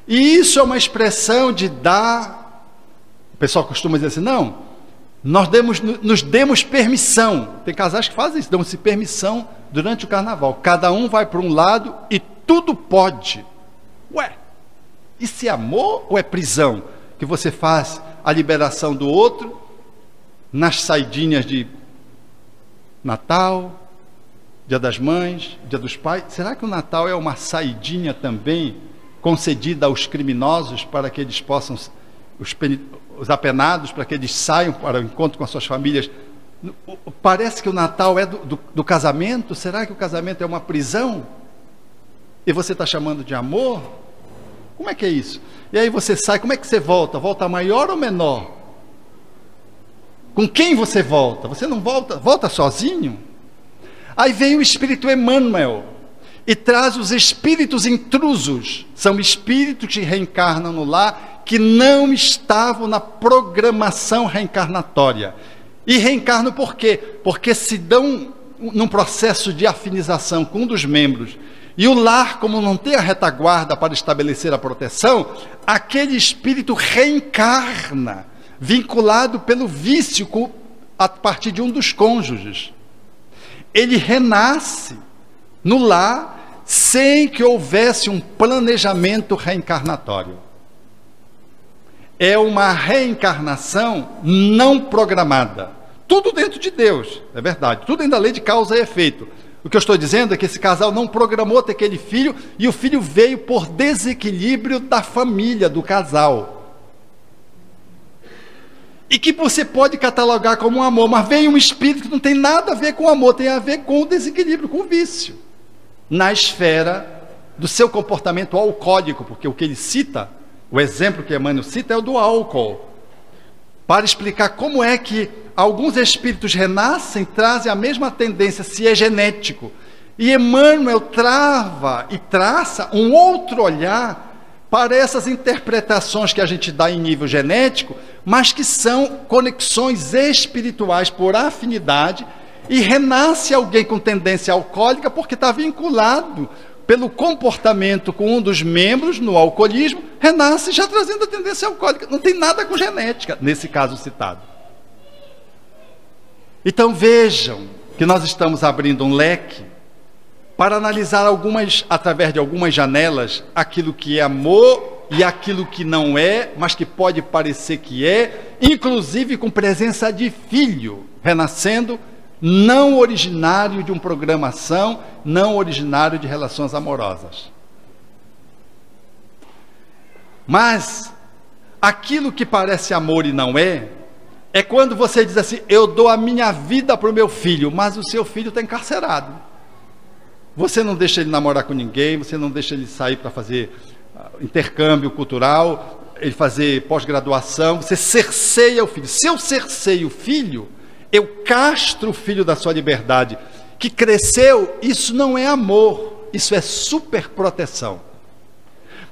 E isso é uma expressão de dar... O pessoal costuma dizer assim: não, nos demos permissão. Tem casais que fazem isso, dão-se permissão durante o carnaval. Cada um vai para um lado e tudo pode. Ué, isso é amor ou é prisão? Que você faz a liberação do outro nas saidinhas de Natal, Dia das Mães, Dia dos Pais. Será que o Natal é uma saidinha também concedida aos criminosos para que eles possam, os apenados, para que eles saiam para o encontro com as suas famílias? Parece que o Natal é do casamento. Será que o casamento é uma prisão? E você está chamando de amor? Como é que é isso? E aí você sai, como é que você volta? Volta maior ou menor? Com quem você volta? Você não volta sozinho? Aí vem o Espírito Emmanuel e traz os espíritos intrusos. São espíritos que reencarnam no lar, que não estavam na programação reencarnatória. E reencarnam por quê? Porque se dão num processo de afinização com um dos membros. E o lar, como não tem a retaguarda para estabelecer a proteção, aquele espírito reencarna, vinculado pelo vício a partir de um dos cônjuges. Ele renasce no lar sem que houvesse um planejamento reencarnatório. É uma reencarnação não programada. Tudo dentro de Deus, é verdade. Tudo dentro da lei de causa e efeito. O que eu estou dizendo é que esse casal não programou ter aquele filho, e o filho veio por desequilíbrio da família, do casal. E que você pode catalogar como um amor, mas vem um espírito que não tem nada a ver com o amor, tem a ver com o desequilíbrio, com o vício, na esfera do seu comportamento alcoólico, porque o que ele cita, o exemplo que Emmanuel cita é o do álcool, para explicar como é que alguns espíritos renascem, trazem a mesma tendência, se é genético. E Emmanuel trava e traça um outro olhar para essas interpretações que a gente dá em nível genético, mas que são conexões espirituais por afinidade, e renasce alguém com tendência alcoólica porque está vinculado pelo comportamento com um dos membros no alcoolismo, renasce já trazendo a tendência alcoólica. Não tem nada com genética, nesse caso citado. Então vejam que nós estamos abrindo um leque para analisar através de algumas janelas, aquilo que é amor e aquilo que não é, mas que pode parecer que é, inclusive com presença de filho renascendo, não originário de uma programação, não originário de relações amorosas. Mas aquilo que parece amor e não é quando você diz assim: eu dou a minha vida para o meu filho, mas o seu filho está encarcerado. Você não deixa ele namorar com ninguém, você não deixa ele sair para fazer intercâmbio cultural, ele fazer pós-graduação, você cerceia o filho. Se eu cerceio o filho, eu castro o filho da sua liberdade, que cresceu. Isso não é amor, isso é superproteção.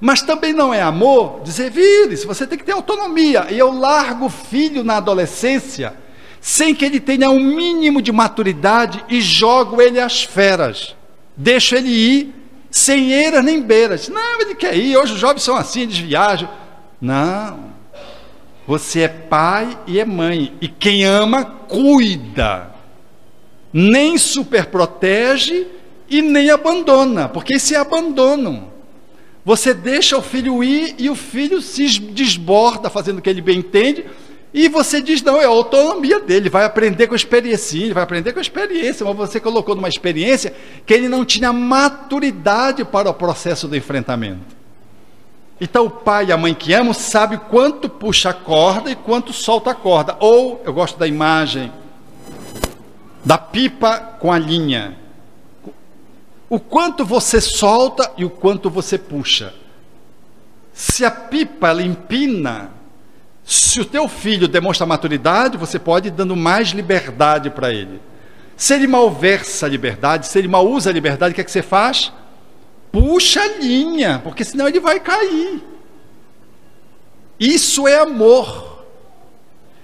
Mas também não é amor dizer: vire-se, você tem que ter autonomia, e eu largo o filho na adolescência, sem que ele tenha um mínimo de maturidade, e jogo ele às feras, deixo ele ir, sem eiras nem beiras. Não, ele quer ir, hoje os jovens são assim, eles viajam. Não, você é pai e é mãe, e quem ama, cuida, nem superprotege e nem abandona, porque esse é abandono. Você deixa o filho ir e o filho se desborda fazendo o que ele bem entende, e você diz: não, é a autonomia dele, vai aprender com a experiência. Ele vai aprender com a experiência, mas você colocou numa experiência que ele não tinha maturidade para o processo do enfrentamento. Então o pai e a mãe que amam sabe quanto puxa a corda e quanto solta a corda. Ou, eu gosto da imagem da pipa com a linha. O quanto você solta e o quanto você puxa. Se a pipa ela empina, se o teu filho demonstra maturidade, você pode ir dando mais liberdade para ele. Se ele malversa a liberdade, se ele mal usa a liberdade, o que é que você faz? Puxa a linha, porque senão ele vai cair. Isso é amor.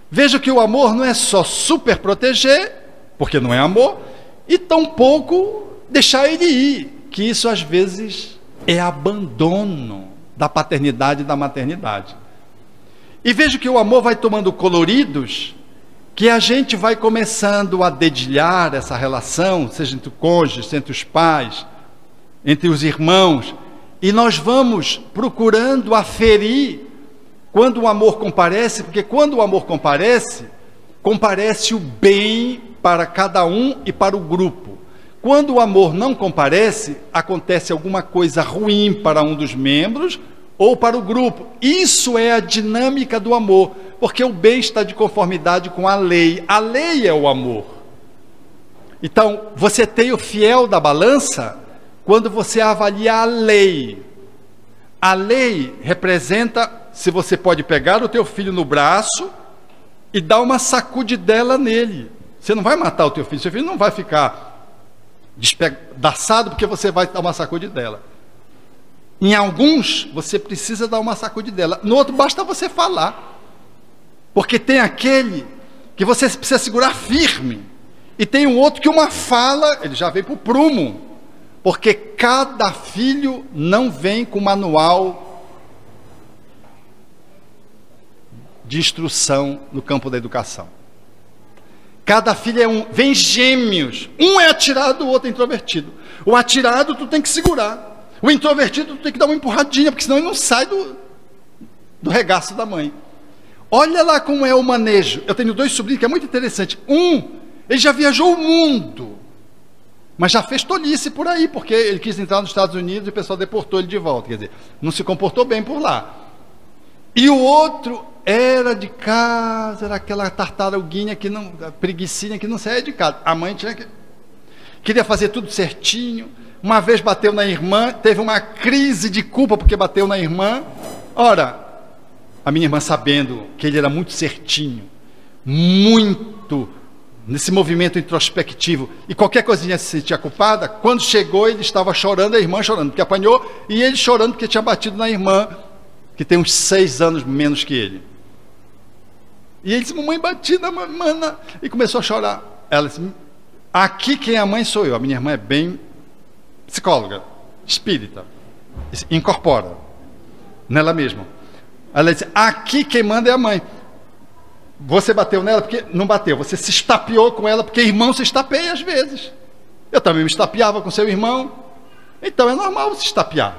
Veja que o amor não é só super proteger, porque não é amor, e tampouco deixar ele ir, que isso às vezes é abandono da paternidade e da maternidade. E veja que o amor vai tomando coloridos, que a gente vai começando a dedilhar essa relação, seja entre o cônjuge, entre os pais, entre os irmãos, e nós vamos procurando aferir quando o amor comparece, porque quando o amor comparece, comparece o bem para cada um e para o grupo. Quando o amor não comparece, acontece alguma coisa ruim para um dos membros ou para o grupo. Isso é a dinâmica do amor, porque o bem está de conformidade com a lei. A lei é o amor. Então, você tem o fiel da balança quando você avalia a lei. A lei representa se você pode pegar o teu filho no braço e dar uma sacudidela nele. Você não vai matar o teu filho não vai ficar despedaçado porque você vai dar uma sacudidela. Em alguns, você precisa dar uma sacudidela. No outro, basta você falar. Porque tem aquele que você precisa segurar firme. E tem um outro que uma fala, ele já vem para o prumo. Porque cada filho não vem com manual de instrução no campo da educação. Cada filho vem gêmeos. Um é atirado, o outro é introvertido. O atirado tu tem que segurar. O introvertido tu tem que dar uma empurradinha, porque senão ele não sai do regaço da mãe. Olha lá como é o manejo. Eu tenho 2 sobrinhos que é muito interessante. Ele já viajou o mundo, mas já fez tolice por aí, porque ele quis entrar nos Estados Unidos e o pessoal deportou ele de volta. Quer dizer, não se comportou bem por lá. E o outro era de casa, era aquela tartaruguinha preguicinha que não saía de casa. A mãe tinha que... queria fazer tudo certinho. Uma vez bateu na irmã, teve uma crise de culpa porque bateu na irmã. Ora, a minha irmã, sabendo que ele era muito certinho, muito nesse movimento introspectivo, e qualquer coisinha se sentia culpada, quando chegou ele estava chorando, a irmã chorando porque apanhou, e ele chorando porque tinha batido na irmã, que tem uns 6 anos menos que ele. E ele disse: mamãe, bati na mana, e começou a chorar. Ela disse: aqui quem é a mãe sou eu. A minha irmã é bem psicóloga, espírita, incorpora nela mesma. Ela disse: aqui quem manda é a mãe. Você bateu nela porque não bateu, você se estapeou com ela porque irmão se estapeia às vezes. Eu também me estapeava com seu irmão, então é normal se estapear.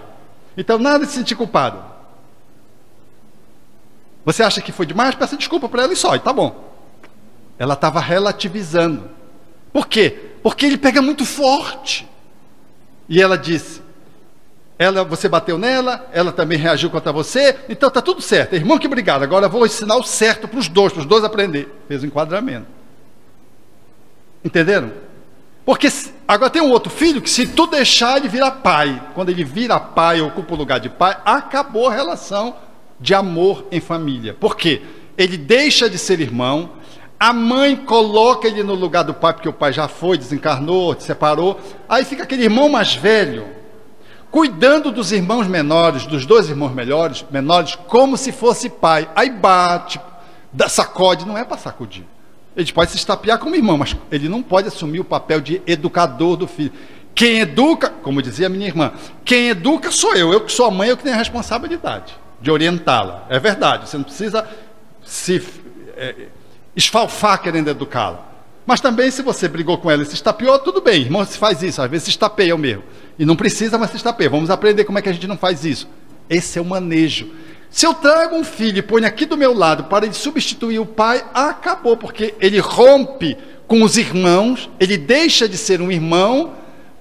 Então nada de se sentir culpado. Você acha que foi demais? Peça desculpa para ela e só, e tá bom. Ela estava relativizando. Por quê? Porque ele pega muito forte. E ela disse: você bateu nela, ela também reagiu contra você, então está tudo certo, é irmão que brigaram, agora eu vou ensinar o certo para os dois aprender. Fez o enquadramento. Entenderam? Porque agora tem um outro filho que, se tu deixar, ele vira pai. Quando ele vira pai, ocupa o lugar de pai, acabou a relação de amor em família. Por quê? Ele deixa de ser irmão, a mãe coloca ele no lugar do pai, porque o pai já foi, desencarnou, se separou, aí fica aquele irmão mais velho cuidando dos irmãos menores, dos 2 irmãos menores, como se fosse pai. Aí bate, sacode. Não é para sacudir. Ele pode se estapear como irmão, mas ele não pode assumir o papel de educador do filho. Quem educa, como dizia a minha irmã, quem educa sou eu que sou a mãe, eu que tenho a responsabilidade de orientá-la. É verdade, você não precisa se esfalfar querendo educá-la. Mas também, se você brigou com ela e se estapeou, tudo bem, irmão, se faz isso, às vezes se estapeia mesmo. E não precisa, mas se estapeia. Vamos aprender como é que a gente não faz isso. Esse é o manejo. Se eu trago um filho e ponho aqui do meu lado para ele substituir o pai, acabou, porque ele rompe com os irmãos, ele deixa de ser um irmão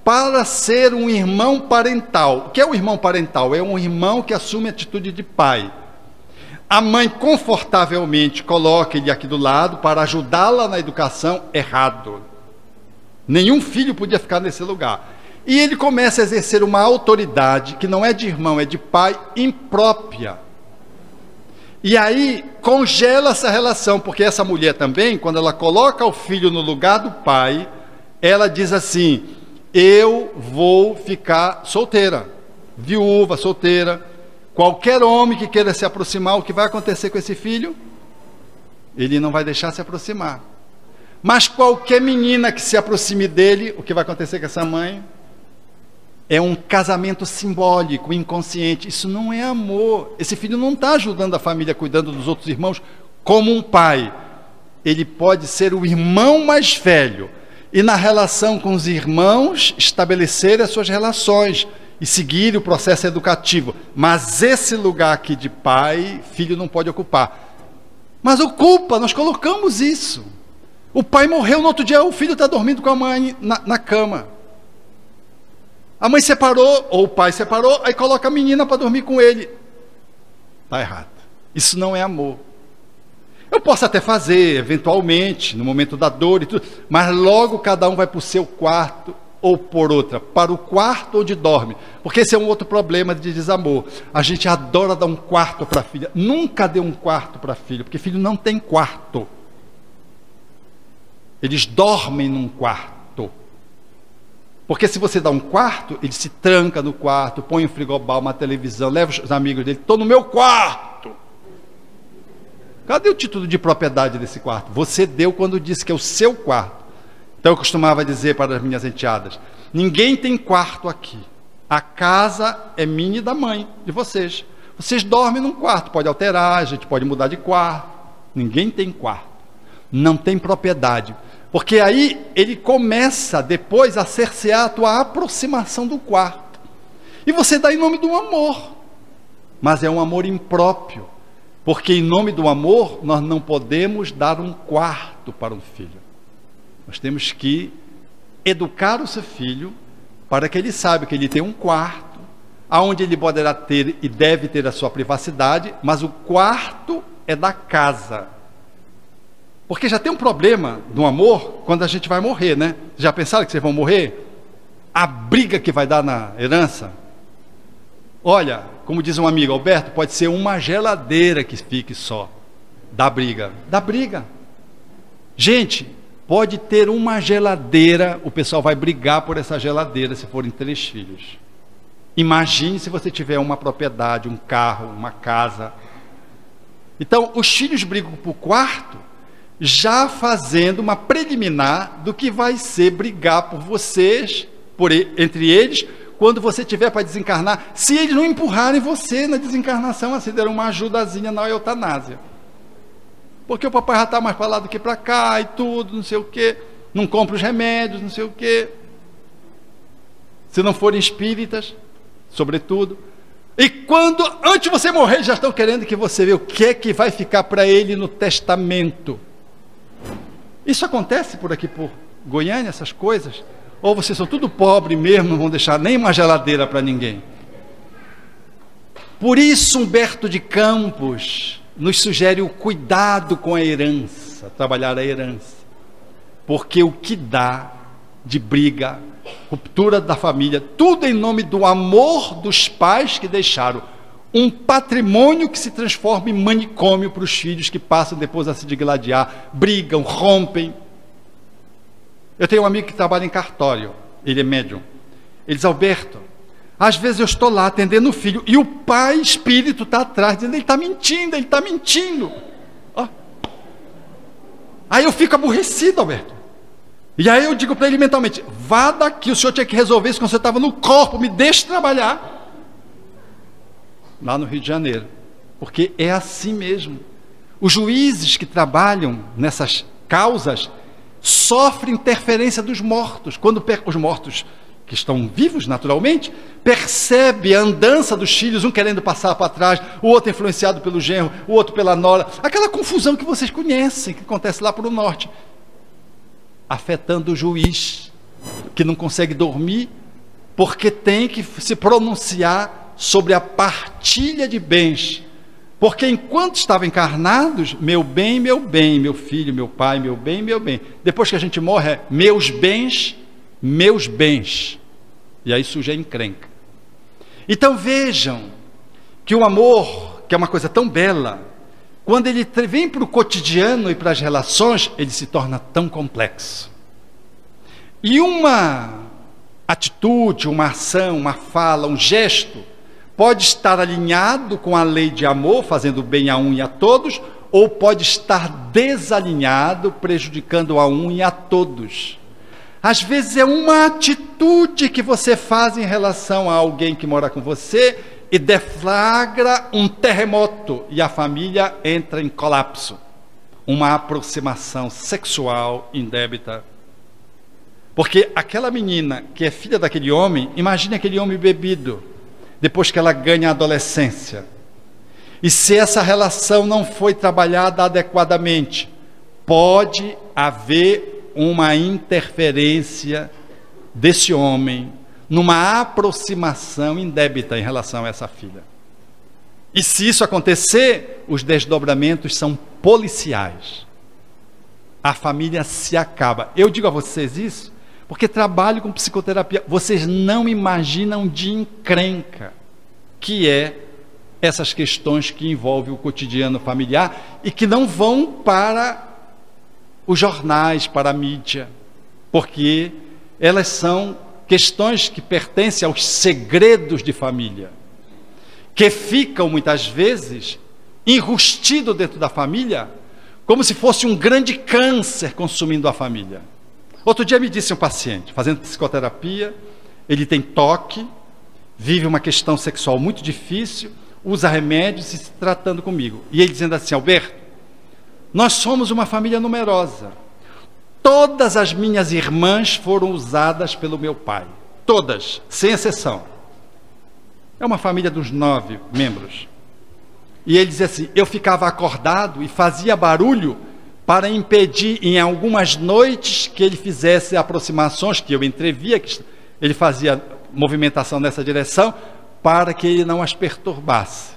para ser um irmão parental. O que é um irmão parental? É um irmão que assume a atitude de pai. A mãe confortavelmente coloca ele aqui do lado para ajudá-la na educação. Errado. Nenhum filho podia ficar nesse lugar. E ele começa a exercer uma autoridade que não é de irmão, é de pai, imprópria. E aí congela essa relação, porque essa mulher também, quando ela coloca o filho no lugar do pai, ela diz assim: eu vou ficar solteira, viúva, solteira. Qualquer homem que queira se aproximar, o que vai acontecer com esse filho? Ele não vai deixar se aproximar. Mas qualquer menina que se aproxime dele, o que vai acontecer com essa mãe? É um casamento simbólico, inconsciente. Isso não é amor. Esse filho não está ajudando a família, cuidando dos outros irmãos como um pai. Ele pode ser o irmão mais velho e, na relação com os irmãos, estabelecer as suas relações e seguir o processo educativo. Mas esse lugar aqui de pai, filho não pode ocupar. Mas ocupa, nós colocamos isso. O pai morreu, no outro dia o filho está dormindo com a mãe na cama. A mãe separou, ou o pai separou, aí coloca a menina para dormir com ele. Está errado. Isso não é amor. Eu posso até fazer, eventualmente, no momento da dor e tudo, mas logo cada um vai para o seu quarto, ou por outra, para o quarto onde dorme. Porque esse é um outro problema de desamor. A gente adora dar um quarto para a filha. Nunca dê um quarto para a filha, porque filho não tem quarto. Eles dormem num quarto. Porque se você dá um quarto, ele se tranca no quarto, põe um frigobar, uma televisão, leva os amigos dele: estou no meu quarto. Cadê o título de propriedade desse quarto? Você deu quando disse que é o seu quarto. Então eu costumava dizer para as minhas enteadas: ninguém tem quarto aqui. A casa é minha e da mãe, de vocês. Vocês dormem num quarto, pode alterar, a gente pode mudar de quarto. Ninguém tem quarto. Não tem propriedade. Porque aí ele começa depois a cercear a tua aproximação do quarto. E você dá em nome do amor. Mas é um amor impróprio. Porque em nome do amor nós não podemos dar um quarto para um filho. Nós temos que educar o seu filho para que ele saiba que ele tem um quarto, onde ele poderá ter e deve ter a sua privacidade, mas o quarto é da casa. Porque já tem um problema do amor quando a gente vai morrer, né? Já pensaram que vocês vão morrer? A briga que vai dar na herança. Olha, como diz um amigo, Alberto, pode ser uma geladeira que fique só. Dá briga. Dá briga. Gente, pode ter uma geladeira, o pessoal vai brigar por essa geladeira se forem 3 filhos. Imagine se você tiver uma propriedade, um carro, uma casa. Então, os filhos brigam por quarto, já fazendo uma preliminar do que vai ser brigar por vocês, entre eles, quando você tiver para desencarnar, se eles não empurrarem você na desencarnação, assim, deram uma ajudazinha na eutanásia. Porque o papai já está mais para lá do que para cá e tudo, não sei o quê, não compra os remédios, não sei o quê. Se não forem espíritas, sobretudo. E quando, antes de você morrer, já estão querendo que você veja o que é que vai ficar para ele no testamento. Isso acontece por aqui, por Goiânia, essas coisas? Ou vocês são tudo pobre mesmo, não vão deixar nem uma geladeira para ninguém? Por isso Humberto de Campos nos sugere o cuidado com a herança, trabalhar a herança. Porque o que dá de briga, ruptura da família, tudo em nome do amor dos pais que deixaram um patrimônio que se transforma em manicômio para os filhos que passam depois a se digladiar, brigam, rompem. Eu tenho um amigo que trabalha em cartório, ele é médium. Ele diz, Alberto, às vezes eu estou lá atendendo o filho e o pai espírito está atrás, dizendo, ele está mentindo, ele está mentindo. Ó. Aí eu fico aborrecido, Alberto. E aí eu digo para ele mentalmente, vá daqui, o senhor tinha que resolver isso quando você estava no corpo, me deixe trabalhar. Lá no Rio de Janeiro. Porque é assim mesmo. Os juízes que trabalham nessas causas sofrem interferência dos mortos. Quando os mortos, que estão vivos naturalmente, percebe a andança dos filhos, um querendo passar para trás, o outro influenciado pelo genro, o outro pela nora, aquela confusão que vocês conhecem, que acontece lá para o norte, afetando o juiz, que não consegue dormir, porque tem que se pronunciar sobre a partilha de bens. Porque enquanto estavam encarnados, meu bem, meu filho, meu pai, meu bem, meu bem. Depois que a gente morre, é meus bens, meus bens. E aí surge a encrenca. Então vejam que o amor, que é uma coisa tão bela, quando ele vem para o cotidiano e para as relações, ele se torna tão complexo. E uma atitude, uma ação, uma fala, um gesto, pode estar alinhado com a lei de amor, fazendo bem a um e a todos, ou pode estar desalinhado, prejudicando a um e a todos. Às vezes é uma atitude que você faz em relação a alguém que mora com você e deflagra um terremoto e a família entra em colapso. Uma aproximação sexual indébita. Porque aquela menina que é filha daquele homem, imagine aquele homem bebido, depois que ela ganha a adolescência. E se essa relação não foi trabalhada adequadamente, pode haver uma interferência desse homem numa aproximação indébita em relação a essa filha. E se isso acontecer, os desdobramentos são policiais. A família se acaba. Eu digo a vocês isso porque trabalho com psicoterapia. Vocês não imaginam de encrenca que é essas questões que envolvem o cotidiano familiar e que não vão para os jornais, para a mídia, porque elas são questões que pertencem aos segredos de família, que ficam muitas vezes enrustidos dentro da família, como se fosse um grande câncer consumindo a família. Outro dia me disse um paciente, fazendo psicoterapia, ele tem toque, vive uma questão sexual muito difícil, usa remédios e se tratando comigo. E ele dizendo assim, Alberto, nós somos uma família numerosa. Todas as minhas irmãs foram usadas pelo meu pai. Todas, sem exceção. É uma família dos 9 membros. E ele dizia assim, eu ficava acordado e fazia barulho para impedir em algumas noites que ele fizesse aproximações, que eu entrevia, que ele fazia movimentação nessa direção, para que ele não as perturbasse.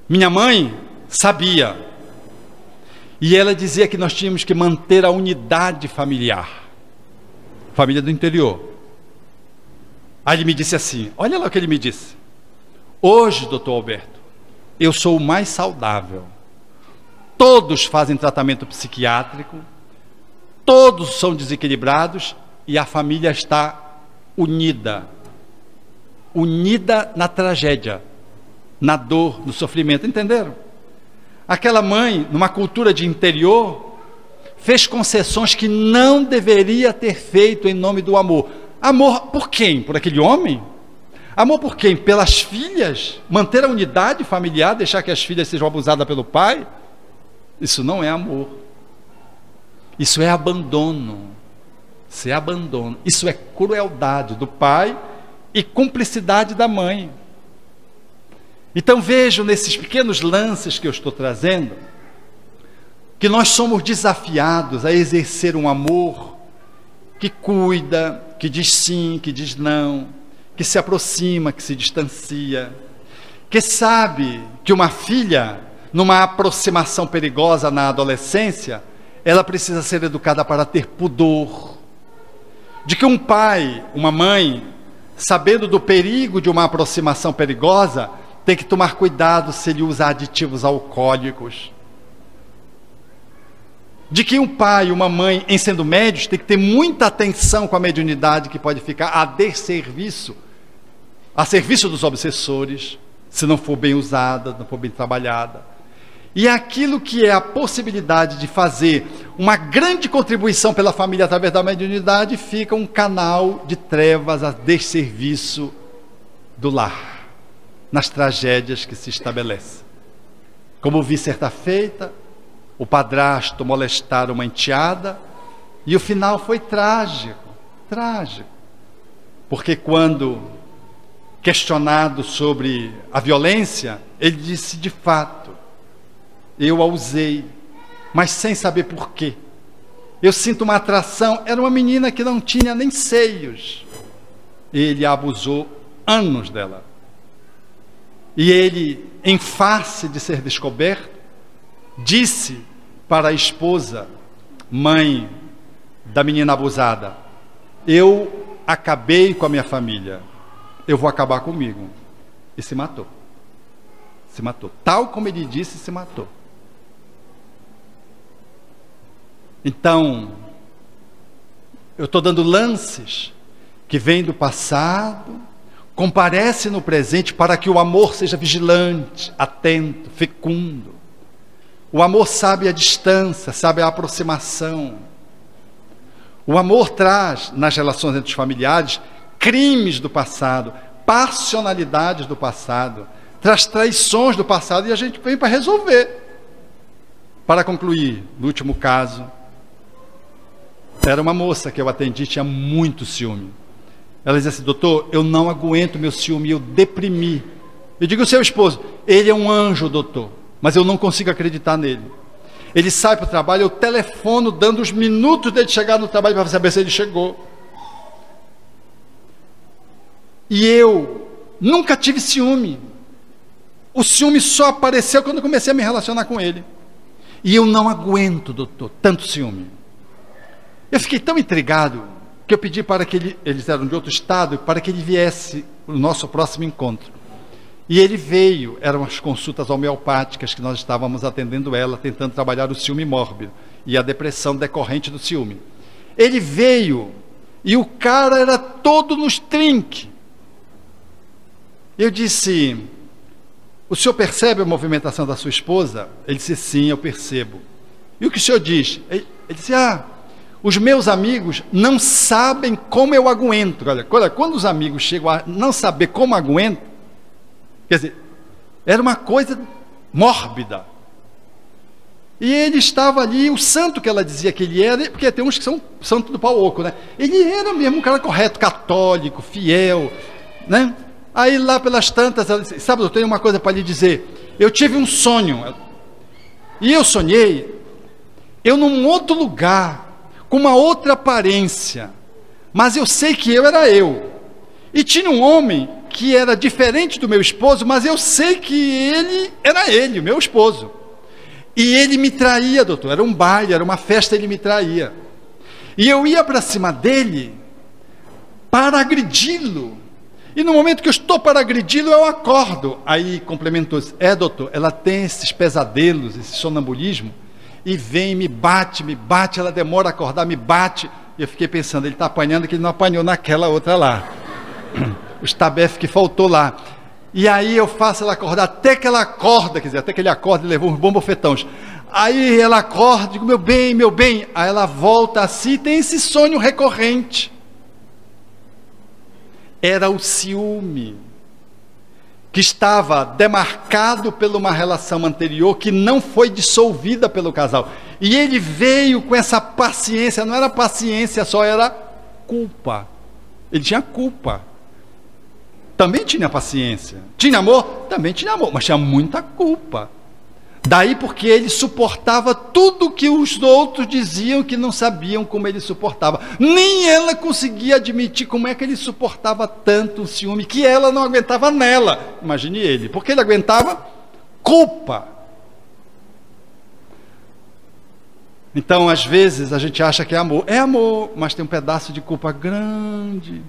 Minha mãe sabia. E ela dizia que nós tínhamos que manter a unidade familiar. Família do interior. Aí ele me disse assim, olha lá o que ele me disse. Hoje, doutor Alberto, eu sou o mais saudável. Todos fazem tratamento psiquiátrico, todos são desequilibrados e a família está unida. Unida na tragédia, na dor, no sofrimento, entenderam? Aquela mãe, numa cultura de interior, fez concessões que não deveria ter feito em nome do amor. Amor por quem? Por aquele homem? Amor por quem? Pelas filhas? Manter a unidade familiar, deixar que as filhas sejam abusadas pelo pai? Isso não é amor. Isso é abandono. Isso é abandono. Isso é crueldade do pai e cumplicidade da mãe. Então vejo nesses pequenos lances que eu estou trazendo, que nós somos desafiados a exercer um amor que cuida, que diz sim, que diz não, que se aproxima, que se distancia, que sabe que uma filha, numa aproximação perigosa na adolescência, ela precisa ser educada para ter pudor, de que um pai, uma mãe, sabendo do perigo de uma aproximação perigosa, tem que tomar cuidado se ele usa aditivos alcoólicos. De que um pai e uma mãe, em sendo médios, tem que ter muita atenção com a mediunidade que pode ficar a desserviço, a serviço dos obsessores, se não for bem usada, não for bem trabalhada. E aquilo que é a possibilidade de fazer uma grande contribuição pela família através da mediunidade, fica um canal de trevas a desserviço do lar, nas tragédias que se estabelecem. Como vi certa feita, o padrasto molestar uma enteada, e o final foi trágico, trágico. Porque quando questionado sobre a violência, ele disse, de fato, eu a usei, mas sem saber por quê. Eu sinto uma atração, era uma menina que não tinha nem seios. Ele abusou anos dela. E ele, em face de ser descoberto, disse para a esposa, mãe da menina abusada, eu acabei com a minha família, eu vou acabar comigo. E se matou. Se matou. Tal como ele disse, se matou. Então, eu estou dando lances que vêm do passado, comparece no presente para que o amor seja vigilante, atento, fecundo. O amor sabe a distância, sabe a aproximação. O amor traz, nas relações entre os familiares, crimes do passado, passionalidades do passado, traz traições do passado e a gente vem para resolver. Para concluir, no último caso, era uma moça que eu atendi, tinha muito ciúme. Ela dizia assim, doutor, eu não aguento meu ciúme, eu deprimi. Eu digo, o seu esposo, ele é um anjo, doutor, mas eu não consigo acreditar nele. Ele sai para o trabalho, eu telefono dando os minutos dele chegar no trabalho para saber se ele chegou. E eu nunca tive ciúme. O ciúme só apareceu quando eu comecei a me relacionar com ele. E eu não aguento, doutor, tanto ciúme. Eu fiquei tão intrigado que eu pedi para que eles eram de outro estado, para que ele viesse no nosso próximo encontro. E ele veio, eram as consultas homeopáticas que nós estávamos atendendo ela, tentando trabalhar o ciúme mórbido e a depressão decorrente do ciúme. Ele veio e o cara era todo nos trinques. Eu disse, o senhor percebe a movimentação da sua esposa? Ele disse, sim, eu percebo. E o que o senhor diz? Ele disse, os meus amigos não sabem como eu aguento. Olha, quando os amigos chegam a não saber como aguento, quer dizer, era uma coisa mórbida. E ele estava ali, o santo que ela dizia que ele era, porque tem uns que são santo do pau oco, né? Ele era mesmo um cara correto, católico, fiel, né? Aí lá pelas tantas, ela disse, sabe, eu tenho uma coisa para lhe dizer. Eu tive um sonho, e eu sonhei, eu num outro lugar, com uma outra aparência, mas eu sei que eu era eu. E tinha um homem que era diferente do meu esposo, mas eu sei que ele era ele, o meu esposo. E ele me traía, doutor. Era um baile, era uma festa, ele me traía. E eu ia para cima dele para agredi-lo. E no momento que eu estou para agredi-lo, eu acordo. Aí complementou-se: doutor, ela tem esses pesadelos, esse sonambulismo, e vem, me bate, ela demora a acordar, me bate. E eu fiquei pensando, ele está apanhando que ele não apanhou naquela outra lá. O estabefe que faltou lá. E aí eu faço ela acordar, até que ela acorda, quer dizer, até que ele acorda e levou uns bons bofetões. Aí ela acorda, digo, meu bem. Aí ela volta assim, tem esse sonho recorrente. Era o ciúme, que estava demarcado por uma relação anterior, que não foi dissolvida pelo casal. E ele veio com essa paciência, não era paciência só, era culpa. Ele tinha culpa. Também tinha paciência. Tinha amor? Também tinha amor, mas tinha muita culpa. Daí porque ele suportava tudo que os outros diziam que não sabiam como ele suportava. Nem ela conseguia admitir como é que ele suportava tanto o ciúme, que ela não aguentava nela. Imagine ele. Porque ele aguentava culpa. Então, às vezes, a gente acha que é amor. É amor, mas tem um pedaço de culpa grande.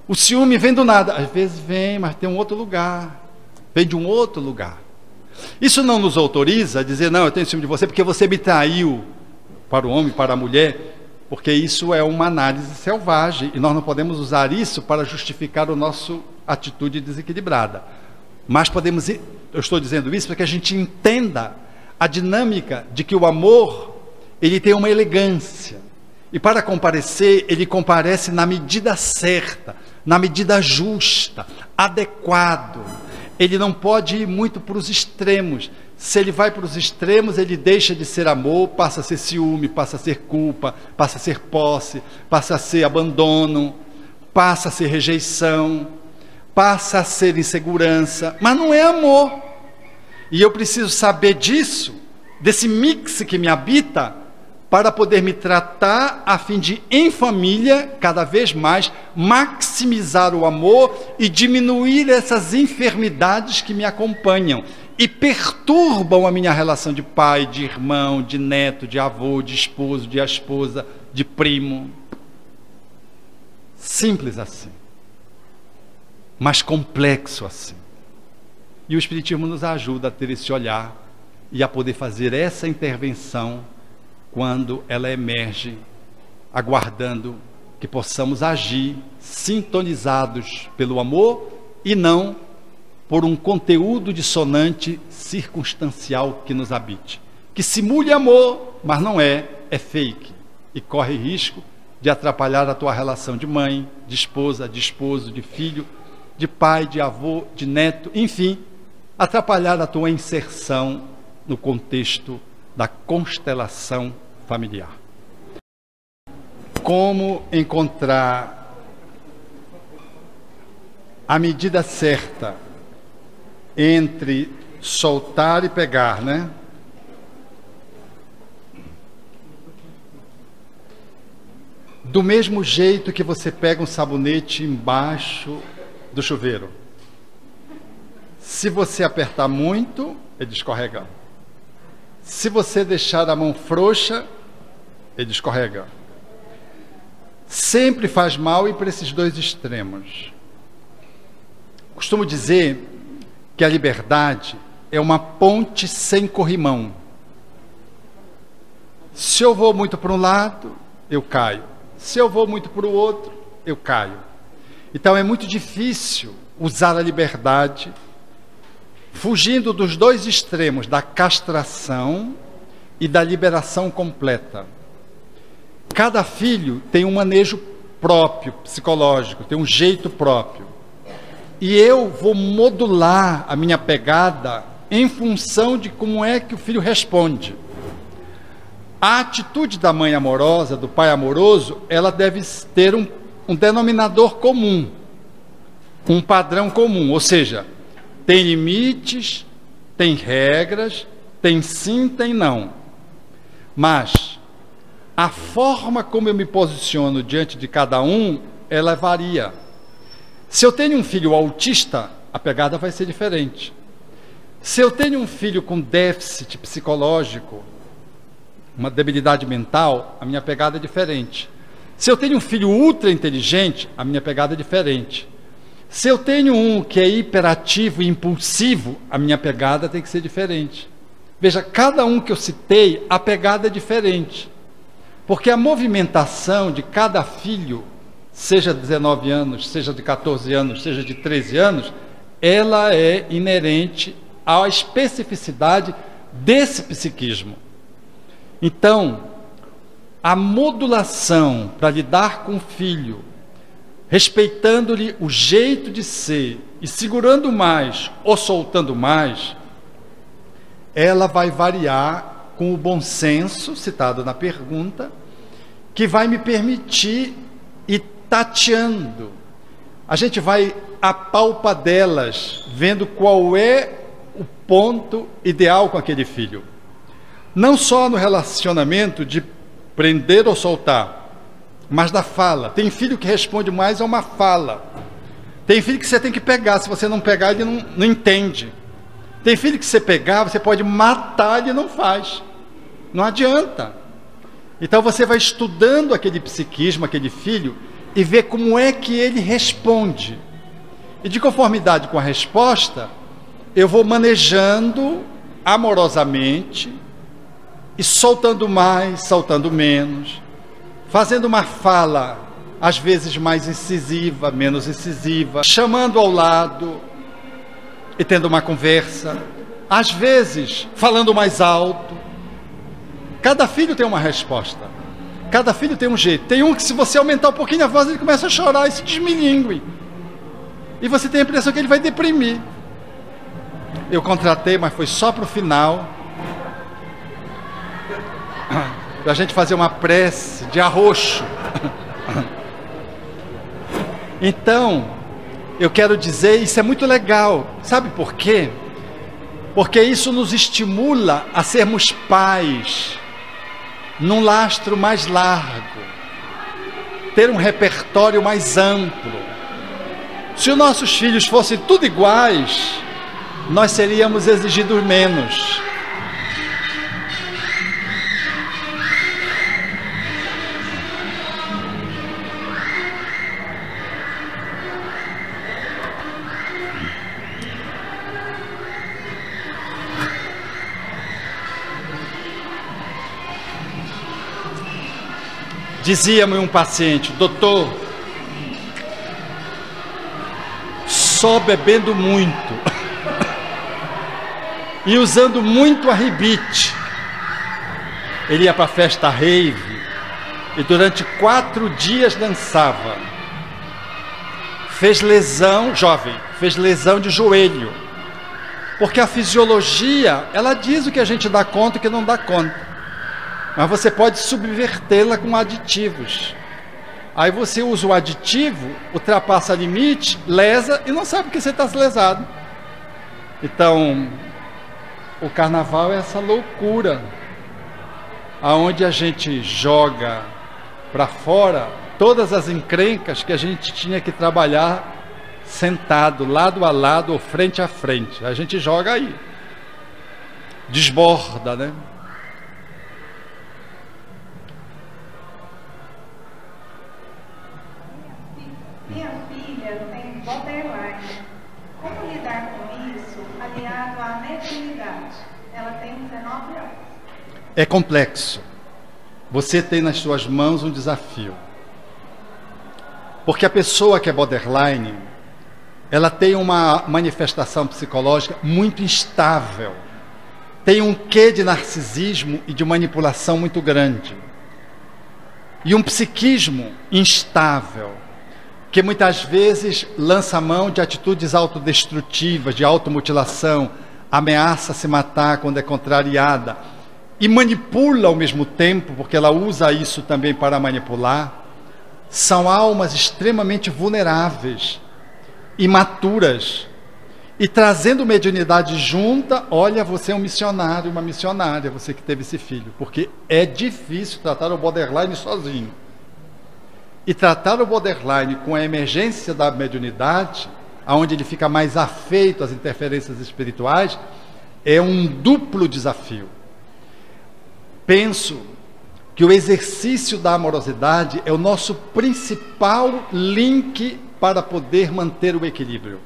O ciúme vem do nada. Às vezes vem, mas tem um outro lugar. Vem de um outro lugar. Isso não nos autoriza a dizer, não, eu tenho ciúme de você porque você me traiu, para o homem, para a mulher, porque isso é uma análise selvagem e nós não podemos usar isso para justificar a nossa atitude desequilibrada. Mas podemos, eu estou dizendo isso para que a gente entenda a dinâmica de que o amor, ele tem uma elegância. E para comparecer, ele comparece na medida certa, na medida justa, adequado. Ele não pode ir muito para os extremos. Se ele vai para os extremos, ele deixa de ser amor, passa a ser ciúme, passa a ser culpa, passa a ser posse, passa a ser abandono, passa a ser rejeição, passa a ser insegurança, mas não é amor. E eu preciso saber disso, desse mix que me habita, para poder me tratar a fim de, em família, cada vez mais, maximizar o amor e diminuir essas enfermidades que me acompanham e perturbam a minha relação de pai, de irmão, de neto, de avô, de esposo, de esposa, de primo. Simples assim, mas complexo assim. E o Espiritismo nos ajuda a ter esse olhar e a poder fazer essa intervenção quando ela emerge, aguardando que possamos agir sintonizados pelo amor e não por um conteúdo dissonante circunstancial que nos habite. Que simule amor, mas não é fake e corre risco de atrapalhar a tua relação de mãe, de esposa, de esposo, de filho, de pai, de avô, de neto, enfim, atrapalhar a tua inserção no contexto da constelação familiar. Como encontrar a medida certa entre soltar e pegar, né? Do mesmo jeito que você pega um sabonete embaixo do chuveiro. Se você apertar muito, ele escorrega. Se você deixar a mão frouxa, ele escorrega. Sempre faz mal ir para esses dois extremos. Costumo dizer que a liberdade é uma ponte sem corrimão. Se eu vou muito para um lado, eu caio. Se eu vou muito para o outro, eu caio. Então é muito difícil usar a liberdade fugindo dos dois extremos, da castração e da liberação completa. Cada filho tem um manejo próprio, psicológico, tem um jeito próprio. E eu vou modular a minha pegada em função de como é que o filho responde. A atitude da mãe amorosa, do pai amoroso, ela deve ter um denominador comum, um padrão comum, ou seja, tem limites, tem regras, tem sim, tem não. Mas a forma como eu me posiciono diante de cada um, ela varia. Se eu tenho um filho autista, a pegada vai ser diferente. Se eu tenho um filho com déficit psicológico, uma debilidade mental, a minha pegada é diferente. Se eu tenho um filho ultra inteligente, a minha pegada é diferente. Se eu tenho um que é hiperativo e impulsivo, a minha pegada tem que ser diferente. Veja, cada um que eu citei, a pegada é diferente. Porque a movimentação de cada filho, seja de 19 anos, seja de 14 anos, seja de 13 anos, ela é inerente à especificidade desse psiquismo. Então, a modulação para lidar com o filho, respeitando-lhe o jeito de ser e segurando mais ou soltando mais, ela vai variar com o bom senso, citado na pergunta, que vai me permitir ir tateando. A gente vai a palpadelas, vendo qual é o ponto ideal com aquele filho. Não só no relacionamento de prender ou soltar, mas da fala. Tem filho que responde mais a uma fala. Tem filho que você tem que pegar, se você não pegar, ele não entende. Tem filho que você pegar, você pode matar, ele não faz. Não adianta. Então você vai estudando aquele psiquismo, aquele filho, e vê como é que ele responde. E de conformidade com a resposta, eu vou manejando amorosamente, e soltando mais, soltando menos, fazendo uma fala, às vezes mais incisiva, menos incisiva, chamando ao lado e tendo uma conversa, às vezes falando mais alto. Cada filho tem uma resposta, cada filho tem um jeito. Tem um que, se você aumentar um pouquinho a voz, ele começa a chorar e se desmilingue, e você tem a impressão que ele vai deprimir. Eu contratei, mas foi só para o final, para a gente fazer uma prece de arroxo. Então, eu quero dizer, isso é muito legal. Sabe por quê? Porque isso nos estimula a sermos pais num lastro mais largo, ter um repertório mais amplo. Se os nossos filhos fossem tudo iguais, nós seríamos exigidos menos. Dizia-me um paciente: doutor, só bebendo muito e usando muito arrebite. Ele ia para a festa rave e durante 4 dias dançava. Fez lesão, jovem, fez lesão de joelho. Porque a fisiologia, ela diz o que a gente dá conta e o que não dá conta. Mas você pode subvertê-la com aditivos. Aí você usa o aditivo, ultrapassa o limite, lesa e não sabe que você está lesado. Então, o carnaval é essa loucura, aonde a gente joga para fora todas as encrencas que a gente tinha que trabalhar sentado, lado a lado ou frente a frente. A gente joga aí, desborda, né? Minha filha tem borderline. Como lidar com isso, aliado à mediunidade? Ela tem 19 anos. É complexo. Você tem nas suas mãos um desafio. Porque a pessoa que é borderline, ela tem uma manifestação psicológica muito instável. Tem um quê de narcisismo e de manipulação muito grande. E um psiquismo instável, que muitas vezes lança mão de atitudes autodestrutivas, de automutilação, ameaça se matar quando é contrariada, e manipula ao mesmo tempo, porque ela usa isso também para manipular. São almas extremamente vulneráveis, imaturas, e trazendo mediunidade junta. Olha, você é um missionário, uma missionária, você que teve esse filho, porque é difícil tratar o borderline sozinho. E tratar o borderline com a emergência da mediunidade, onde ele fica mais afeito às interferências espirituais, é um duplo desafio. Penso que o exercício da amorosidade é o nosso principal link para poder manter o equilíbrio.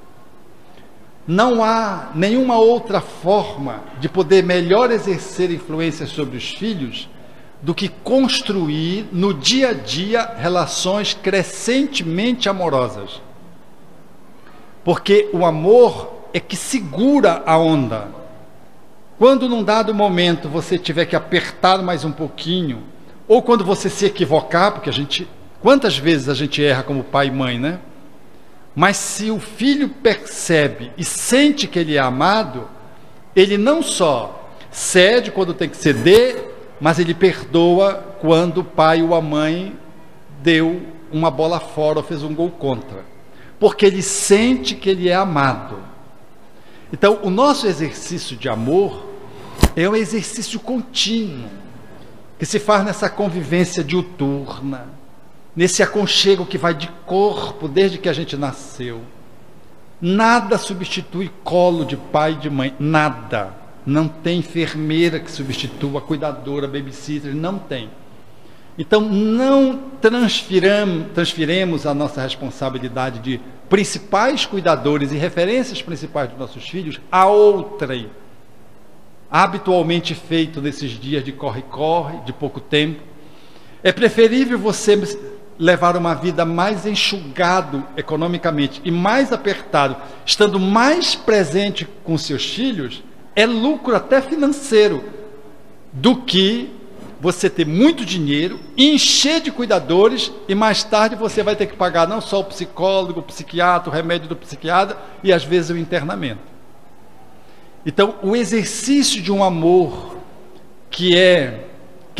Não há nenhuma outra forma de poder melhor exercer influência sobre os filhos do que construir no dia a dia relações crescentemente amorosas. Porque o amor é que segura a onda. Quando num dado momento você tiver que apertar mais um pouquinho, ou quando você se equivocar, porque quantas vezes a gente erra como pai e mãe, né? Mas se o filho percebe e sente que ele é amado, ele não só cede quando tem que ceder, mas ele perdoa quando o pai ou a mãe deu uma bola fora ou fez um gol contra. Porque ele sente que ele é amado. Então, o nosso exercício de amor é um exercício contínuo, que se faz nessa convivência diuturna, nesse aconchego que vai de corpo desde que a gente nasceu. Nada substitui colo de pai e de mãe, nada. Não tem enfermeira que substitua, cuidadora, babysitter, não tem. Então não transfiremos a nossa responsabilidade de principais cuidadores e referências principais dos nossos filhos a outrem, habitualmente feito nesses dias de corre-corre, de pouco tempo. É preferível você levar uma vida mais enxugado economicamente e mais apertado, estando mais presente com seus filhos, é lucro até financeiro, do que você ter muito dinheiro, encher de cuidadores e mais tarde você vai ter que pagar não só o psicólogo, o psiquiatra, o remédio do psiquiatra e às vezes o internamento. Então, o exercício de um amor que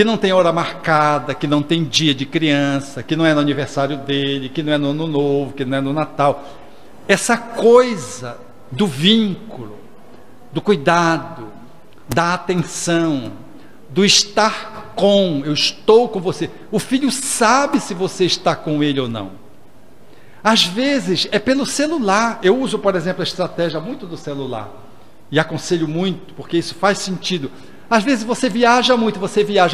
não tem hora marcada, que não tem dia de criança, que não é no aniversário dele, que não é no ano novo, que não é no Natal, essa coisa do vínculo, do cuidado, da atenção, do estar com, eu estou com você. O filho sabe se você está com ele ou não. Às vezes é pelo celular. Eu uso, por exemplo, a estratégia muito do celular e aconselho muito, porque isso faz sentido. Às vezes você viaja muito,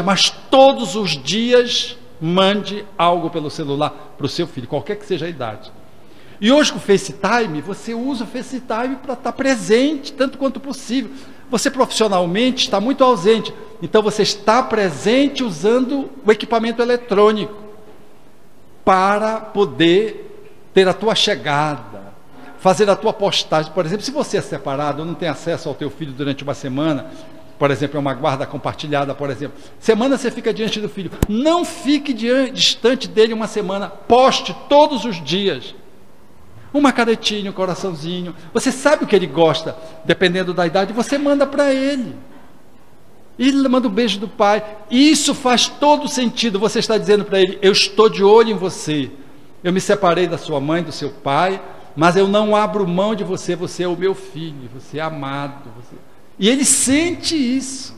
mas todos os dias mande algo pelo celular para o seu filho, qualquer que seja a idade. E hoje com o FaceTime, você usa o FaceTime para estar presente, tanto quanto possível. Você profissionalmente está muito ausente, então você está presente usando o equipamento eletrônico para poder ter a tua chegada, fazer a tua postagem. Por exemplo, se você é separado, não tem acesso ao teu filho durante uma semana, por exemplo, é uma guarda compartilhada, por exemplo, semana você fica diante do filho, não fique distante dele uma semana, poste todos os dias. Uma caretinha, um coraçãozinho. Você sabe o que ele gosta, dependendo da idade, você manda para ele. E ele manda um beijo do pai. E isso faz todo sentido. Você está dizendo para ele: eu estou de olho em você. Eu me separei da sua mãe, do seu pai, mas eu não abro mão de você. Você é o meu filho, você é amado. E ele sente isso.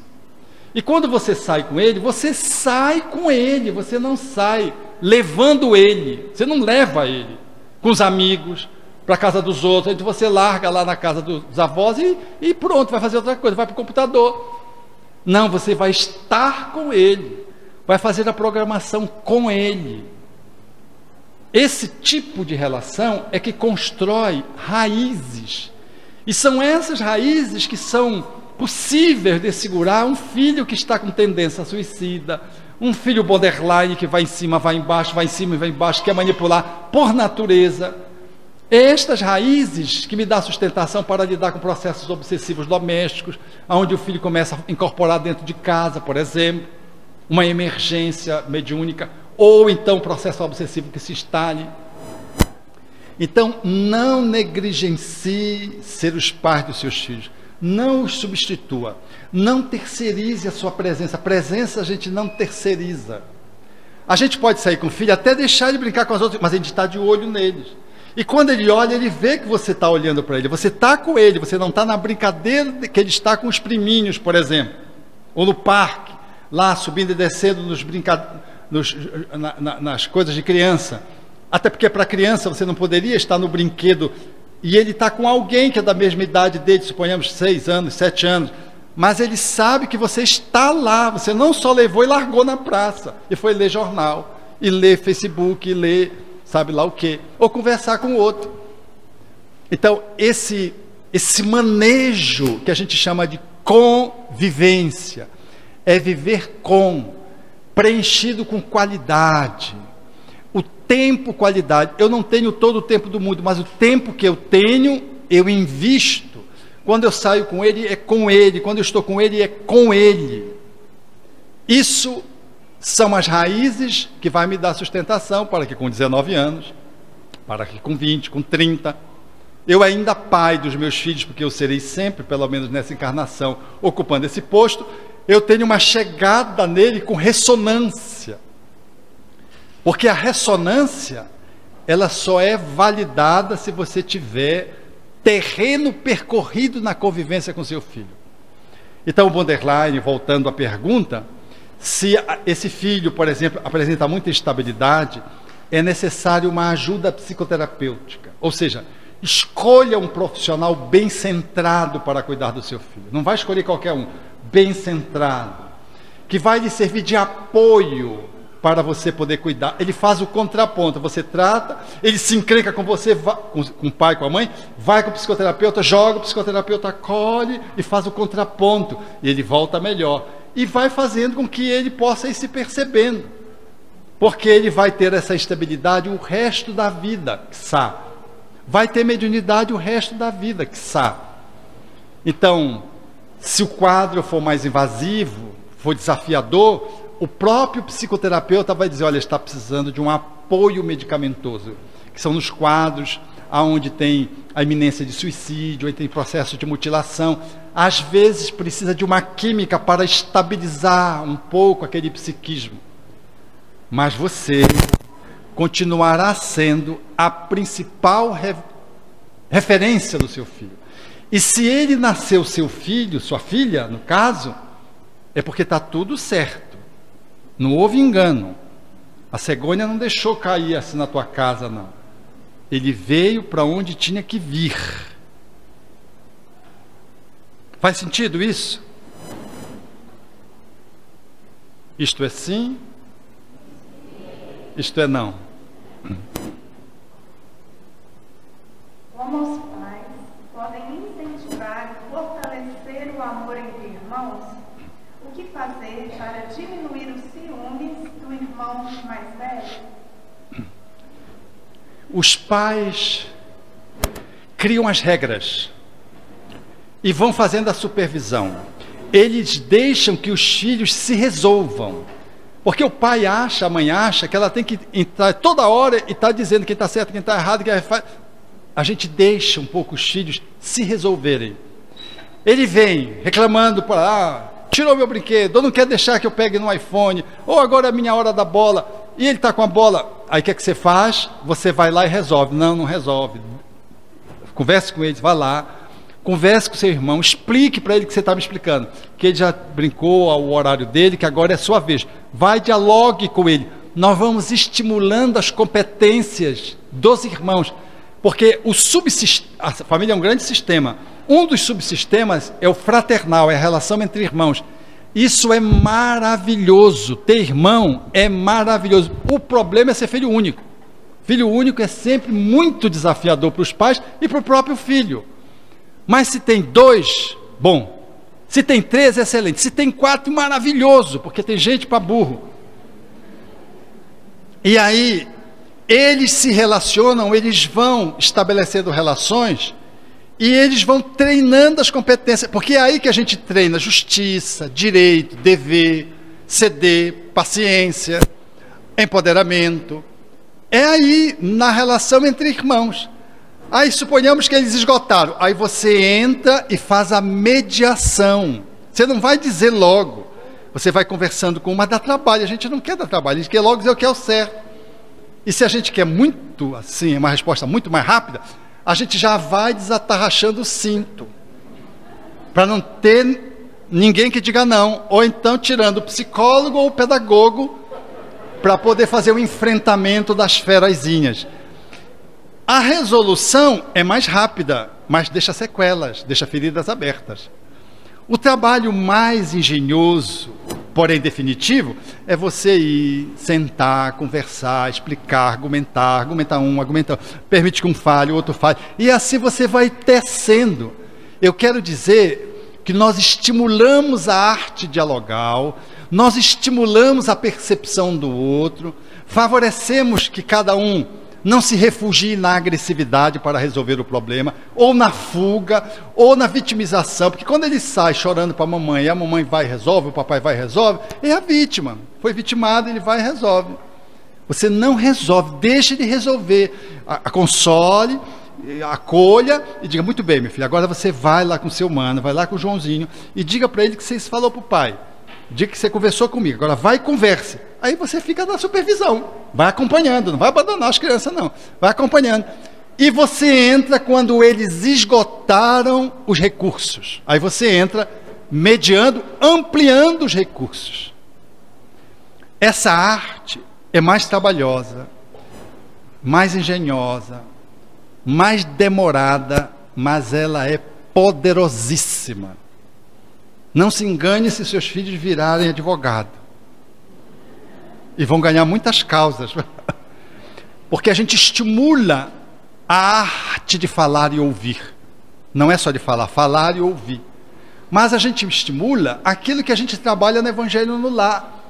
E quando você sai com ele, você não sai levando ele. Você não leva ele com os amigos, para a casa dos outros, então você larga lá na casa dos avós e pronto, vai fazer outra coisa, vai para o computador. Não, você vai estar com ele, vai fazer a programação com ele. Esse tipo de relação é que constrói raízes, e são essas raízes que são possíveis de segurar um filho que está com tendência suicida, um filho borderline que vai em cima, vai embaixo, vai em cima e vai embaixo, quer manipular por natureza. É estas raízes que me dão sustentação para lidar com processos obsessivos domésticos, onde o filho começa a incorporar dentro de casa, por exemplo, uma emergência mediúnica, ou então um processo obsessivo que se instale. Então, não negligencie ser os pais dos seus filhos. Não os substitua, não terceirize a sua presença. A presença a gente não terceiriza. A gente pode sair com o filho, até deixar ele brincar com as outras, mas a gente está de olho neles. E quando ele olha, ele vê que você está olhando para ele, você está com ele, você não está na brincadeira que ele está com os priminhos, por exemplo, ou no parque, lá subindo e descendo nas coisas de criança. Até porque para criança você não poderia estar no brinquedo e ele está com alguém que é da mesma idade dele, suponhamos 6 anos, 7 anos, mas ele sabe que você está lá, você não só levou e largou na praça, e foi ler jornal, e ler Facebook, e ler sabe lá o quê, ou conversar com o outro. Então, esse manejo que a gente chama de convivência, é viver com, preenchido com qualidade. O tempo, qualidade. Eu não tenho todo o tempo do mundo, mas o tempo que eu tenho, eu invisto. Quando eu saio com ele, é com ele. Quando eu estou com ele, é com ele. Isso são as raízes que vai me dar sustentação para que com 19 anos, para que com 20, com 30, eu ainda pai dos meus filhos, porque eu serei sempre, pelo menos nessa encarnação, ocupando esse posto, eu tenho uma chegada nele com ressonância. Porque a ressonância, ela só é validada se você tiver terreno percorrido na convivência com seu filho. Então, o Bonderlein, voltando à pergunta, se esse filho, por exemplo, apresenta muita instabilidade, é necessário uma ajuda psicoterapêutica. Ou seja, escolha um profissional bem centrado para cuidar do seu filho. Não vai escolher qualquer um, bem centrado, que vai lhe servir de apoio para você poder cuidar. Ele faz o contraponto, você trata, ele se encrenca com você, com o pai, com a mãe, vai com o psicoterapeuta, joga, o psicoterapeuta acolhe e faz o contraponto, e ele volta melhor. E vai fazendo com que ele possa ir se percebendo, porque ele vai ter essa estabilidade o resto da vida, quiçá. Vai ter mediunidade o resto da vida, quiçá. Então, se o quadro for mais invasivo, for desafiador, o próprio psicoterapeuta vai dizer, olha, está precisando de um apoio medicamentoso, que são nos quadros onde tem a iminência de suicídio, onde tem processo de mutilação. Às vezes precisa de uma química para estabilizar um pouco aquele psiquismo. Mas você continuará sendo a principal referência do seu filho. E se ele nasceu seu filho, sua filha, no caso, é porque está tudo certo. Não houve engano. A cegonha não deixou cair assim na tua casa, não. Ele veio para onde tinha que vir. Faz sentido isso? Isto é sim? Isto é não? Como os pais podem incentivar e fortalecer o amor entre irmãos, o que fazer para diminuir os ciúmes do irmão mais velho? Os pais criam as regras e vão fazendo a supervisão. Eles deixam que os filhos se resolvam. Porque o pai acha, a mãe acha que ela tem que entrar toda hora e está dizendo quem está certo, quem está errado, a gente deixa um pouco os filhos se resolverem. Ele vem reclamando, tirou meu brinquedo, ou não quer deixar que eu pegue no iPhone, ou agora é a minha hora da bola, e ele está com a bola. Aí o que é que você faz? Você vai lá e resolve. Não resolve. Converse com eles, vá lá, converse com seu irmão, explique para ele o que você está me explicando, que ele já brincou ao horário dele, que agora é sua vez. Vai, dialogue com ele. Nós vamos estimulando as competências dos irmãos, porque a família é um grande sistema. Um dos subsistemas é o fraternal, é a relação entre irmãos. Isso é maravilhoso. Ter irmão é maravilhoso. O problema é ser filho único. Filho único é sempre muito desafiador para os pais e para o próprio filho. Mas se tem 2, bom. Se tem 3, excelente. Se tem 4, maravilhoso, porque tem gente para burro. E aí, eles se relacionam, eles vão estabelecendo relações e eles vão treinando as competências, porque é aí que a gente treina justiça, direito, dever, ceder, paciência, empoderamento. É aí, na relação entre irmãos. Aí suponhamos que eles esgotaram, aí você entra e faz a mediação. Você não vai dizer logo, você vai conversando com uma, dá trabalho. A gente não quer dar trabalho, a gente quer logo dizer o que é o certo. E se a gente quer muito, assim, uma resposta muito mais rápida, a gente já vai desatarrachando o cinto, para não ter ninguém que diga não, ou então tirando o psicólogo ou o pedagogo, para poder fazer o enfrentamento das ferazinhas. A resolução é mais rápida, mas deixa sequelas, deixa feridas abertas. O trabalho mais engenhoso, porém definitivo, é você ir, sentar, conversar, explicar, argumentar um, argumentar, permite que um fale, o outro fale, e assim você vai tecendo. Eu quero dizer que nós estimulamos a arte dialogal, nós estimulamos a percepção do outro, favorecemos que cada um não se refugie na agressividade para resolver o problema, ou na fuga, ou na vitimização, porque quando ele sai chorando para a mamãe, e a mamãe vai e resolve, o papai vai e resolve, é a vítima, foi vitimado, ele vai e resolve. Você não resolve, deixe de resolver, console, acolha e diga, muito bem, meu filho, agora você vai lá com o seu mano, vai lá com o Joãozinho, e diga para ele que você falou para o pai, diga que você conversou comigo, agora vai e converse. Aí você fica na supervisão, vai acompanhando, não vai abandonar as crianças não, vai acompanhando. E você entra quando eles esgotaram os recursos. Aí você entra mediando, ampliando os recursos. Essa arte é mais trabalhosa, mais engenhosa, mais demorada, mas ela é poderosíssima. Não se engane se seus filhos virarem advogado. E vão ganhar muitas causas. Porque a gente estimula a arte de falar e ouvir. Não é só de falar, falar e ouvir. Mas a gente estimula aquilo que a gente trabalha no Evangelho no lar.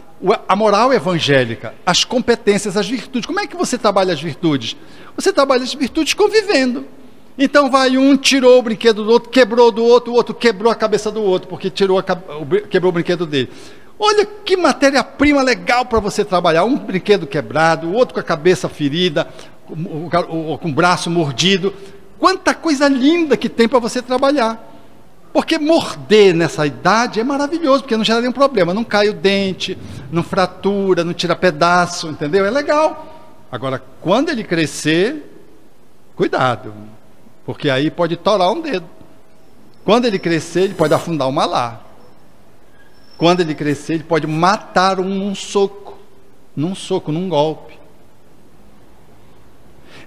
A moral evangélica, as competências, as virtudes. Como é que você trabalha as virtudes? Você trabalha as virtudes convivendo. Então vai um, tirou o brinquedo do outro, quebrou do outro, o outro quebrou a cabeça do outro, porque quebrou o brinquedo dele. Olha que matéria-prima legal para você trabalhar. Um brinquedo quebrado, o outro com a cabeça ferida, com o braço mordido. Quanta coisa linda que tem para você trabalhar. Porque morder nessa idade é maravilhoso, porque não gera nenhum problema. Não cai o dente, não fratura, não tira pedaço, entendeu? É legal. Agora, quando ele crescer, cuidado. Porque aí pode torar um dedo. Quando ele crescer, ele pode afundar o malar. Quando ele crescer, ele pode matar num soco, num golpe.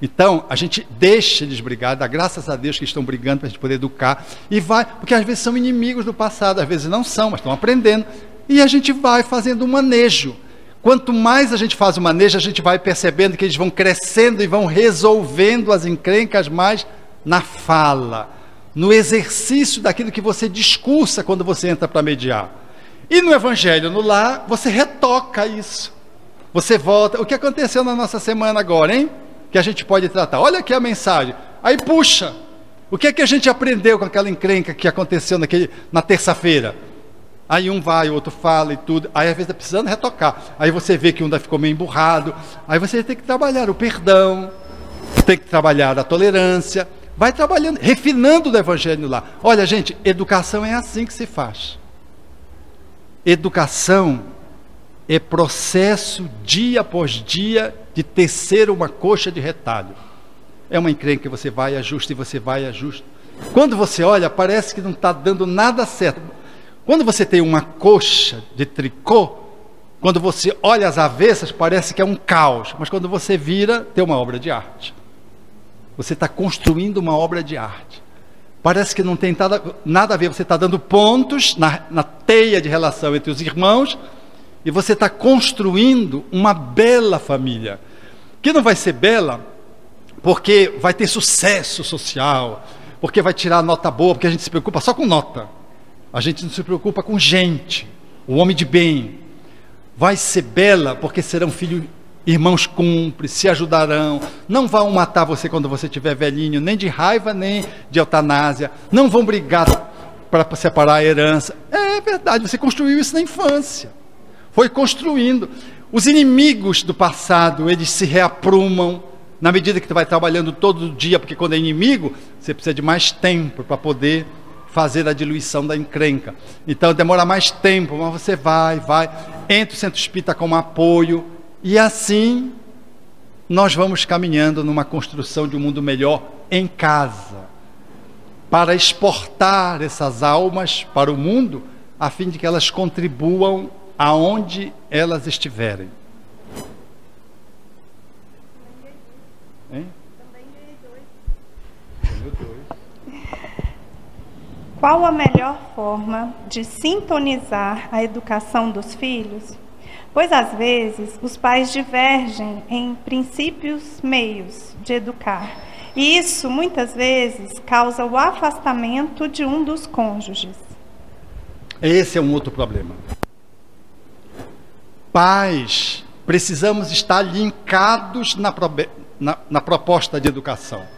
Então, a gente deixa eles brigar, dá graças a Deus que estão brigando para a gente poder educar, e vai, porque às vezes são inimigos do passado, às vezes não são, mas estão aprendendo, e a gente vai fazendo um manejo. Quanto mais a gente faz o manejo, a gente vai percebendo que eles vão crescendo e vão resolvendo as encrencas mais na fala, no exercício daquilo que você discursa quando você entra para mediar. E no Evangelho no lar, você retoca isso. Você volta. O que aconteceu na nossa semana agora, hein? Que a gente pode tratar. Olha aqui a mensagem. Aí puxa. O que é que a gente aprendeu com aquela encrenca que aconteceu na terça-feira? Aí um vai, o outro fala e tudo. Aí às vezes está precisando retocar. Aí você vê que um ficou meio emburrado. Aí você tem que trabalhar o perdão. Tem que trabalhar a tolerância. Vai trabalhando, refinando o Evangelho lá. Olha, gente, educação é assim que se faz. Educação é processo, dia após dia, de tecer uma coxa de retalho. É uma encrenca que você vai e ajusta, e você vai e ajusta. Quando você olha, parece que não está dando nada certo. Quando você tem uma coxa de tricô, quando você olha as avessas, parece que é um caos. Mas quando você vira, tem uma obra de arte. Você está construindo uma obra de arte. Parece que não tem nada a ver, você está dando pontos na teia de relação entre os irmãos, e você está construindo uma bela família, que não vai ser bela porque vai ter sucesso social, porque vai tirar nota boa, porque a gente se preocupa só com nota, a gente não se preocupa com gente, o homem de bem. Vai ser bela porque serão irmãos cúmplices, se ajudarão, não vão matar você quando você estiver velhinho, nem de raiva, nem de eutanásia, não vão brigar para separar a herança. É verdade, você construiu isso na infância, foi construindo. Os inimigos do passado, eles se reaprumam na medida que você vai trabalhando todo dia, porque quando é inimigo, você precisa de mais tempo para poder fazer a diluição da encrenca. Então demora mais tempo, mas você vai, entra o centro espírita como apoio. E assim, nós vamos caminhando numa construção de um mundo melhor em casa, para exportar essas almas para o mundo, a fim de que elas contribuam aonde elas estiverem. Hein? qual a melhor forma de sintonizar a educação dos filhos? Pois, às vezes, os pais divergem em princípios meios de educar. E isso, muitas vezes, causa o afastamento de um dos cônjuges. Esse é um outro problema. Pais, precisamos estar linkados na proposta de educação.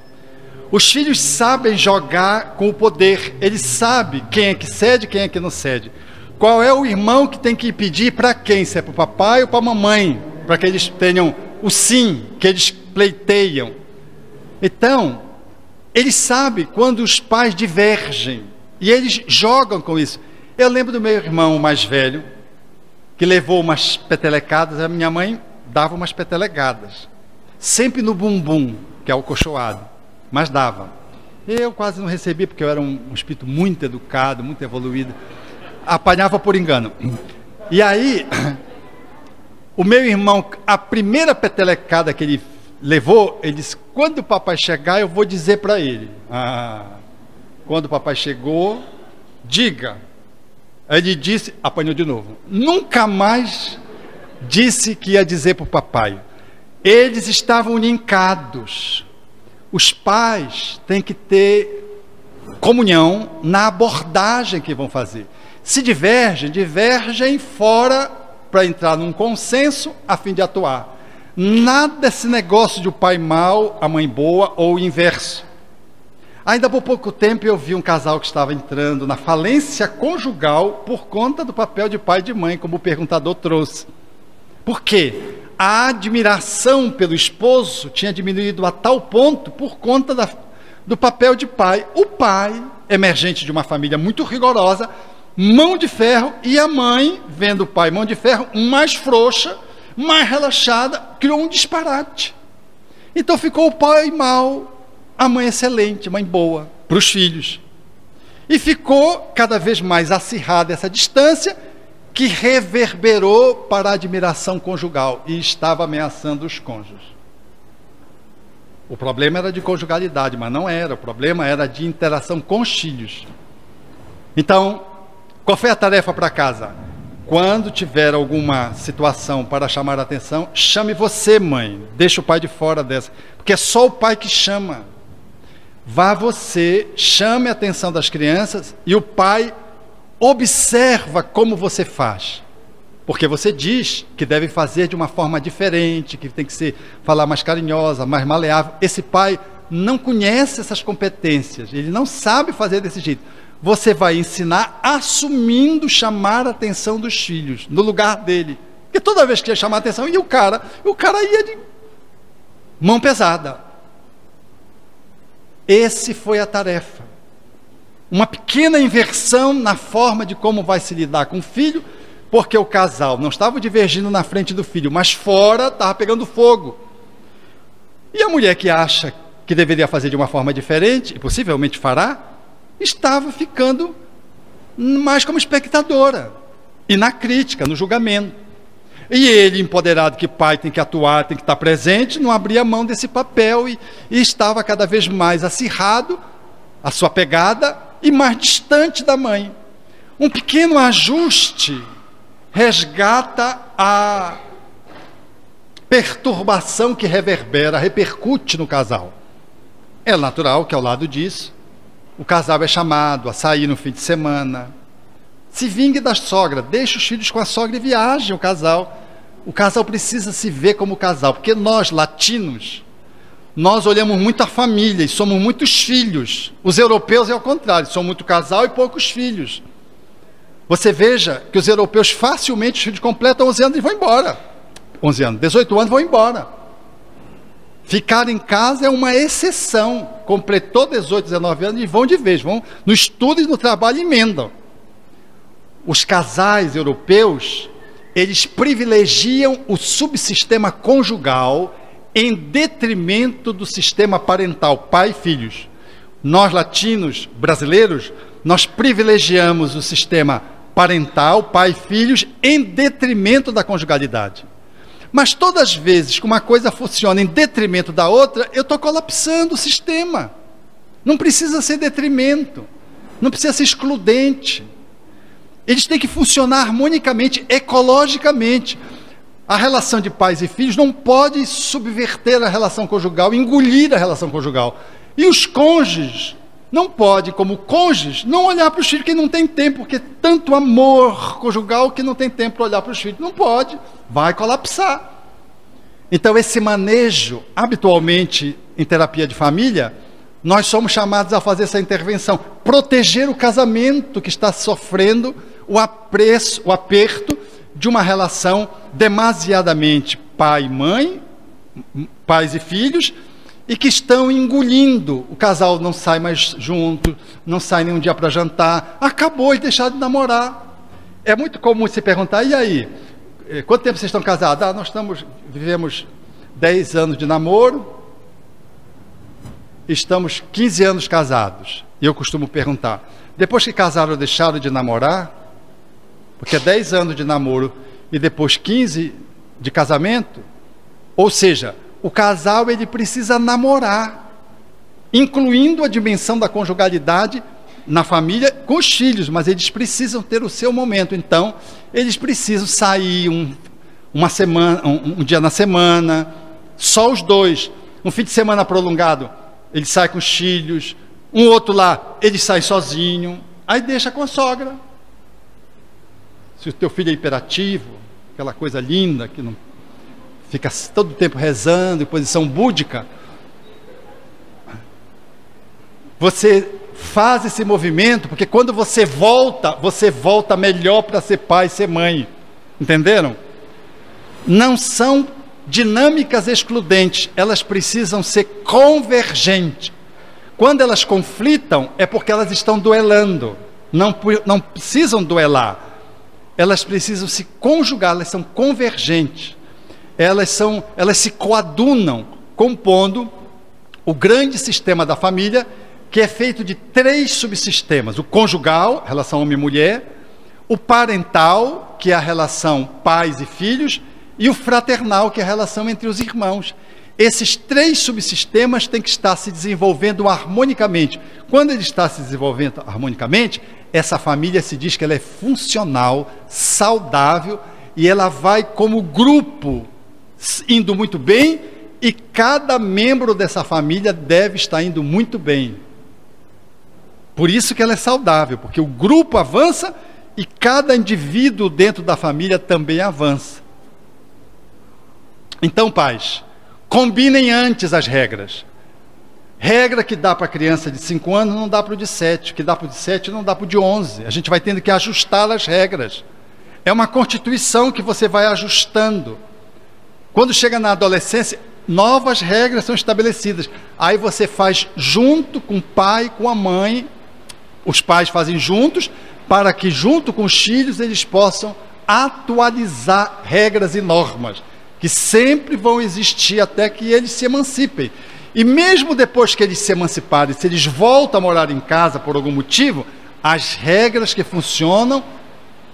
Os filhos sabem jogar com o poder. Eles sabem quem é que cede, quem é que não cede. Qual é o irmão que tem que pedir para quem? Se é para o papai ou para a mamãe? Para que eles tenham o sim, que eles pleiteiam. Então, eles sabem quando os pais divergem. E eles jogam com isso. Eu lembro do meu irmão mais velho, que levou umas petelecadas. A minha mãe dava umas petelegadas. Sempre no bumbum, que é o cochoado. Mas dava. Eu quase não recebi, porque eu era um espírito muito educado, muito evoluído. Apanhava por engano. E aí, o meu irmão, a primeira petelecada que ele levou, ele disse: quando o papai chegar, eu vou dizer para ele. Quando o papai chegou, diga. Aí ele disse, apanhou de novo. Nunca mais disse que ia dizer para o papai. Eles estavam linkados. Os pais têm que ter comunhão na abordagem que vão fazer. Se divergem fora para entrar num consenso a fim de atuar. Nada desse negócio de o pai mau, a mãe boa, ou o inverso. Ainda por pouco tempo eu vi um casal que estava entrando na falência conjugal por conta do papel de pai e de mãe, como o perguntador trouxe. Por quê? A admiração pelo esposo tinha diminuído a tal ponto por conta do papel de pai. O pai, emergente de uma família muito rigorosa, mão de ferro, e a mãe, vendo o pai mão de ferro, mais frouxa, mais relaxada, criou um disparate. Então ficou o pai mau, a mãe excelente, mãe boa, para os filhos. E ficou cada vez mais acirrada essa distância, que reverberou para a admiração conjugal e estava ameaçando os cônjuges. O problema era de conjugalidade, mas não era. O problema era de interação com os filhos. Então, qual foi a tarefa para casa? Quando tiver alguma situação para chamar a atenção, chame você, mãe. Deixa o pai de fora dessa. Porque é só o pai que chama. Vá você, chame a atenção das crianças e o pai observa como você faz. Porque você diz que deve fazer de uma forma diferente, que tem que falar mais carinhosa, mais maleável. Esse pai não conhece essas competências, ele não sabe fazer desse jeito. Você vai ensinar assumindo chamar a atenção dos filhos, no lugar dele. Porque toda vez que ia chamar a atenção, e o cara ia de mão pesada. Esse foi a tarefa. Uma pequena inversão na forma de como vai se lidar com o filho, porque o casal não estava divergindo na frente do filho, mas fora estava pegando fogo. E a mulher que acha que deveria fazer de uma forma diferente, e possivelmente fará, estava ficando mais como espectadora, e na crítica, no julgamento. E ele, empoderado que pai tem que atuar, tem que estar presente, não abria mão desse papel e estava cada vez mais acirrado, a sua pegada, e mais distante da mãe. Um pequeno ajuste resgata a perturbação que repercute no casal. É natural que ao lado disso, o casal é chamado a sair no fim de semana. Se vingue da sogra, deixa os filhos com a sogra e viaje o casal. O casal precisa se ver como casal, porque nós, latinos, nós olhamos muito a família e somos muitos filhos. Os europeus é ao contrário, são muito casal e poucos filhos. Você veja que os europeus facilmente, os filhos completam 11 anos e vão embora. 11 anos, 18 anos vão embora. Ficar em casa é uma exceção. Completou 18, 19 anos e vão de vez, vão no estudo e no trabalho e emendam. Os casais europeus, eles privilegiam o subsistema conjugal em detrimento do sistema parental, pai e filhos. Nós, latinos, brasileiros, nós privilegiamos o sistema parental, pai e filhos, em detrimento da conjugalidade. Mas todas as vezes que uma coisa funciona em detrimento da outra, eu estou colapsando o sistema. Não precisa ser detrimento. não precisa ser excludente. Eles têm que funcionar harmonicamente, ecologicamente. A relação de pais e filhos não pode subverter a relação conjugal, engolir a relação conjugal. E os cônjuges não podem, como cônjuges, não olhar para os filhos, que não tem tempo, porque tanto amor conjugal que não tem tempo para olhar para os filhos. Não pode, vai colapsar. Então, esse manejo, habitualmente, em terapia de família, nós somos chamados a fazer essa intervenção, proteger o casamento que está sofrendo o aperto de uma relação demasiadamente pai e mãe, pais e filhos, e que estão engolindo. O casal não sai mais junto, não sai nenhum dia para jantar, acabou de deixar de namorar. É muito comum se perguntar, e aí? Quanto tempo vocês estão casados? Vivemos 10 anos de namoro, estamos 15 anos casados. E eu costumo perguntar, depois que casaram, deixaram de namorar? Porque é 10 anos de namoro e depois 15 de casamento. Ou seja, o casal ele precisa namorar, incluindo a dimensão da conjugalidade na família com os filhos, mas eles precisam ter o seu momento. Então, eles precisam sair um dia na semana, só os dois. Um fim de semana prolongado, ele sai com os filhos, um outro lá, ele sai sozinho, aí deixa com a sogra. Se o teu filho é hiperativo, aquela coisa linda, que não fica todo o tempo rezando, em posição búdica, você faz esse movimento, porque quando você volta melhor para ser pai e ser mãe. Entenderam? Não são dinâmicas excludentes, elas precisam ser convergentes. Quando elas conflitam, é porque elas estão duelando. Não precisam duelar. Elas precisam se conjugar, elas são convergentes. Elas se coadunam, compondo o grande sistema da família, que é feito de 3 subsistemas: o conjugal, relação homem e mulher, o parental, que é a relação pais e filhos, e o fraternal, que é a relação entre os irmãos. Esses 3 subsistemas têm que estar se desenvolvendo harmonicamente. Quando ele está se desenvolvendo harmonicamente, essa família se diz que ela é funcional, saudável, e ela vai como grupo indo muito bem, e cada membro dessa família deve estar indo muito bem. Por isso que ela é saudável, porque o grupo avança e cada indivíduo dentro da família também avança. Então, pais, combinem antes as regras. Regra que dá para a criança de 5 anos não dá para o de 7, que dá para o de 7 não dá para o de 11. A gente vai tendo que ajustar as regras. É uma constituição que você vai ajustando. Quando chega na adolescência, novas regras são estabelecidas. Aí você faz junto com o pai e com a mãe. Os pais fazem juntos, para que junto com os filhos eles possam atualizar regras e normas, que sempre vão existir até que eles se emancipem. E mesmo depois que eles se emanciparem, se eles voltam a morar em casa por algum motivo, as regras que funcionam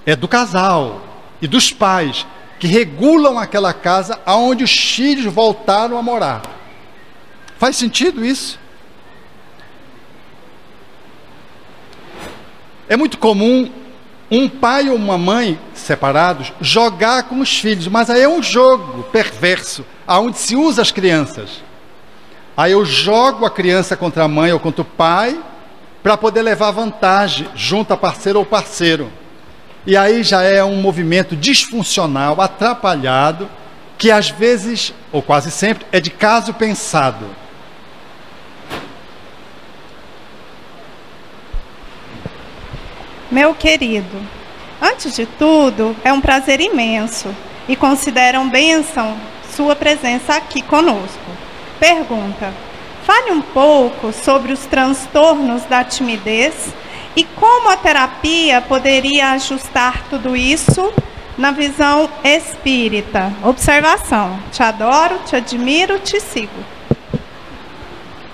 é do casal e dos pais, que regulam aquela casa aonde os filhos voltaram a morar. Faz sentido isso? É muito comum um pai ou uma mãe separados jogar com os filhos, mas aí é um jogo perverso, aonde se usa as crianças. Aí eu jogo a criança contra a mãe ou contra o pai, para poder levar vantagem junto a parceiro ou parceiro. E aí já é um movimento disfuncional, atrapalhado, que às vezes, ou quase sempre, é de caso pensado. Meu querido, antes de tudo, é um prazer imenso e considero bênção sua presença aqui conosco. Pergunta: fale um pouco sobre os transtornos da timidez e como a terapia poderia ajustar tudo isso na visão espírita. Observação: te adoro, te admiro, te sigo.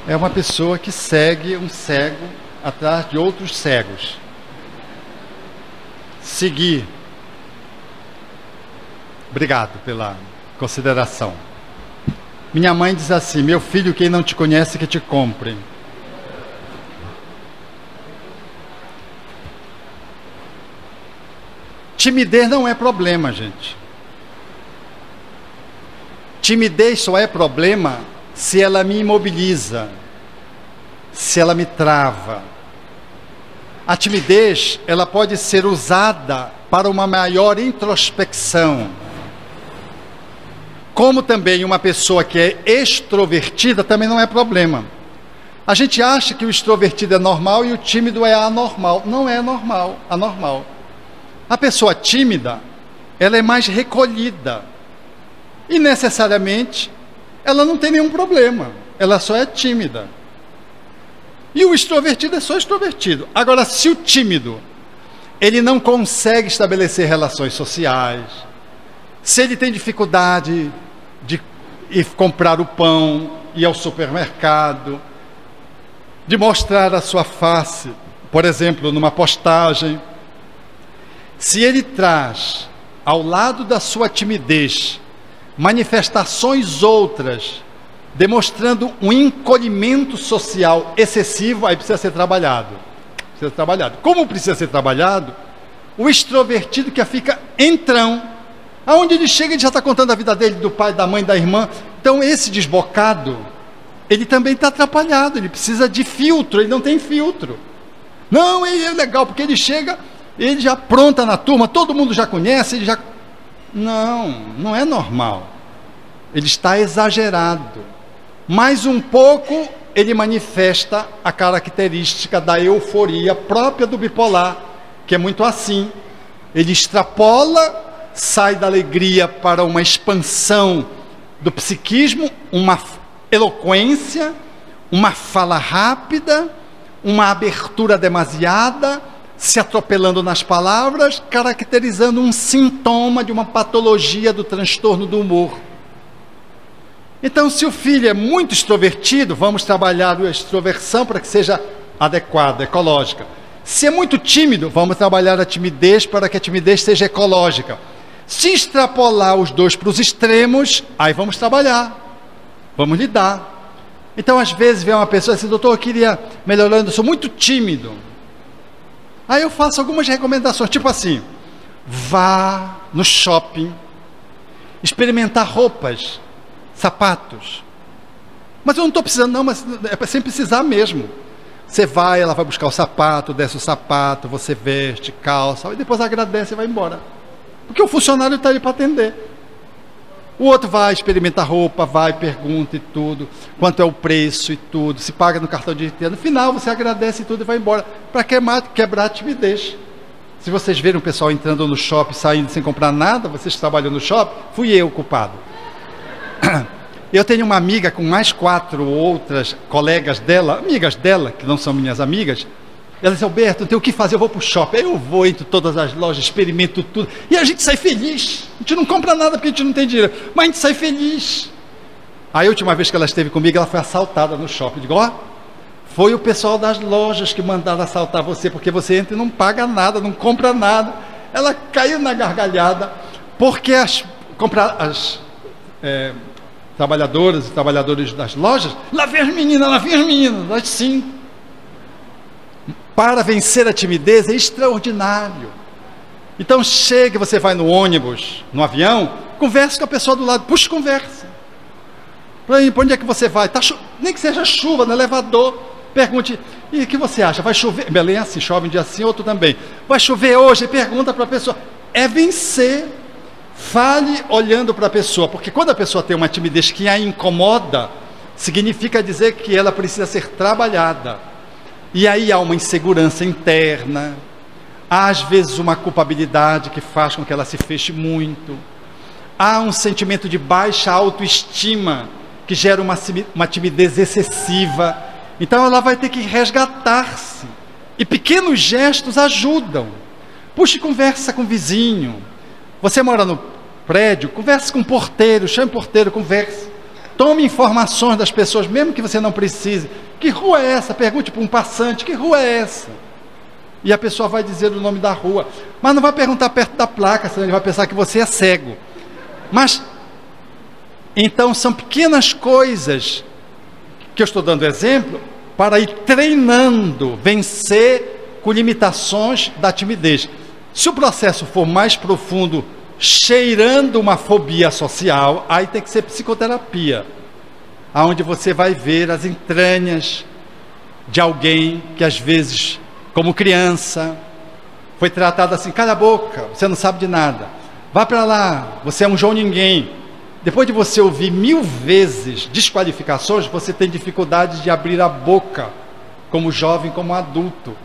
É uma pessoa que segue um cego atrás de outros cegos. Seguir. Obrigado pela consideração. Minha mãe diz assim: meu filho, quem não te conhece que te compre. Timidez não é problema, gente. Timidez só é problema se ela me imobiliza, se ela me trava. A timidez, ela pode ser usada para uma maior introspecção. Como também uma pessoa que é extrovertida também não é problema. A gente acha que o extrovertido é normal e o tímido é anormal. Não é normal, anormal. A pessoa tímida, ela é mais recolhida. E necessariamente, ela não tem nenhum problema. Ela só é tímida. E o extrovertido é só extrovertido. Agora, se o tímido, ele não consegue estabelecer relações sociais, se ele tem dificuldade de ir comprar o pão, ir ao supermercado, de mostrar a sua face, por exemplo, numa postagem, se ele traz ao lado da sua timidez manifestações outras, demonstrando um encolhimento social excessivo, aí precisa ser trabalhado. Precisa ser trabalhado. Como precisa ser trabalhado? O extrovertido que fica entrão. Aonde ele chega, ele já está contando a vida dele, do pai, da mãe, da irmã. Então esse desbocado, ele também está atrapalhado, ele precisa de filtro, ele não tem filtro. Não, ele é legal, porque ele chega, ele já apronta na turma, todo mundo já conhece, ele já... Não é normal. Ele está exagerado. Mais um pouco, ele manifesta a característica da euforia própria do bipolar, que é muito assim. Ele extrapola, sai da alegria para uma expansão do psiquismo, uma eloquência, uma fala rápida, uma abertura demasiada, se atropelando nas palavras, caracterizando um sintoma de uma patologia do transtorno do humor. Então, se o filho é muito extrovertido, vamos trabalhar a extroversão para que seja adequada, ecológica. Se é muito tímido, vamos trabalhar a timidez para que a timidez seja ecológica. Se extrapolar os dois para os extremos, aí vamos trabalhar, vamos lidar. Então, às vezes, vem uma pessoa assim, doutor, eu queria melhorando, eu sou muito tímido. Aí eu faço algumas recomendações, tipo assim, vá no shopping, experimentar roupas, sapatos. Mas eu não estou precisando não, mas é sem precisar mesmo. Você vai, ela vai buscar o sapato, desce o sapato, você veste, calça, e depois agradece e vai embora. Porque o funcionário está ali para atender. O outro vai, experimenta roupa, vai, pergunta e tudo, quanto é o preço e tudo, se paga no cartão de crédito. No final você agradece e tudo e vai embora, para quebrar a timidez. Se vocês verem o pessoal entrando no shopping, saindo sem comprar nada, vocês trabalham no shopping, fui eu o culpado. Eu tenho uma amiga com mais 4 outras colegas dela, amigas dela, que não são minhas amigas. Ela disse, Alberto, não tem o que fazer, eu vou para o shopping. Aí eu vou, entro em todas as lojas, experimento tudo. E a gente sai feliz. A gente não compra nada porque a gente não tem dinheiro, mas a gente sai feliz. Aí a última vez que ela esteve comigo, ela foi assaltada no shopping. Eu digo, ó, foi o pessoal das lojas que mandaram assaltar você, porque você entra e não paga nada, não compra nada. Ela caiu na gargalhada, porque as trabalhadoras e trabalhadores das lojas, lá vem as meninas, nós 5. Para vencer a timidez é extraordinário. Então chega, você vai no ônibus, no avião, converse com a pessoa do lado, puxa conversa. Para onde é que você vai? Nem que seja chuva, no elevador, pergunte, e o que você acha? Vai chover? Belém é assim, chove um dia assim, outro também. Vai chover hoje? Pergunta para a pessoa. É vencer. Fale olhando para a pessoa, porque quando a pessoa tem uma timidez que a incomoda, significa dizer que ela precisa ser trabalhada. E aí há uma insegurança interna, há às vezes uma culpabilidade que faz com que ela se feche muito, há um sentimento de baixa autoestima que gera uma timidez excessiva. Então ela vai ter que resgatar-se, e pequenos gestos ajudam. Puxe conversa com o vizinho. Você mora no prédio, converse com o porteiro, chame o porteiro, converse. Tome informações das pessoas, mesmo que você não precise. Que rua é essa? Pergunte para um passante, que rua é essa? E a pessoa vai dizer o nome da rua. Mas não vai perguntar perto da placa, senão ele vai pensar que você é cego. Mas, então, são pequenas coisas que eu estou dando exemplo para ir treinando, vencer com limitações da timidez. Se o processo for mais profundo, cheirando uma fobia social, aí tem que ser psicoterapia, onde você vai ver as entranhas de alguém que às vezes, como criança, foi tratado assim: cala a boca, você não sabe de nada, vá para lá, você é um João Ninguém. Depois de você ouvir 1000 vezes desqualificações, você tem dificuldade de abrir a boca, como jovem, como adulto,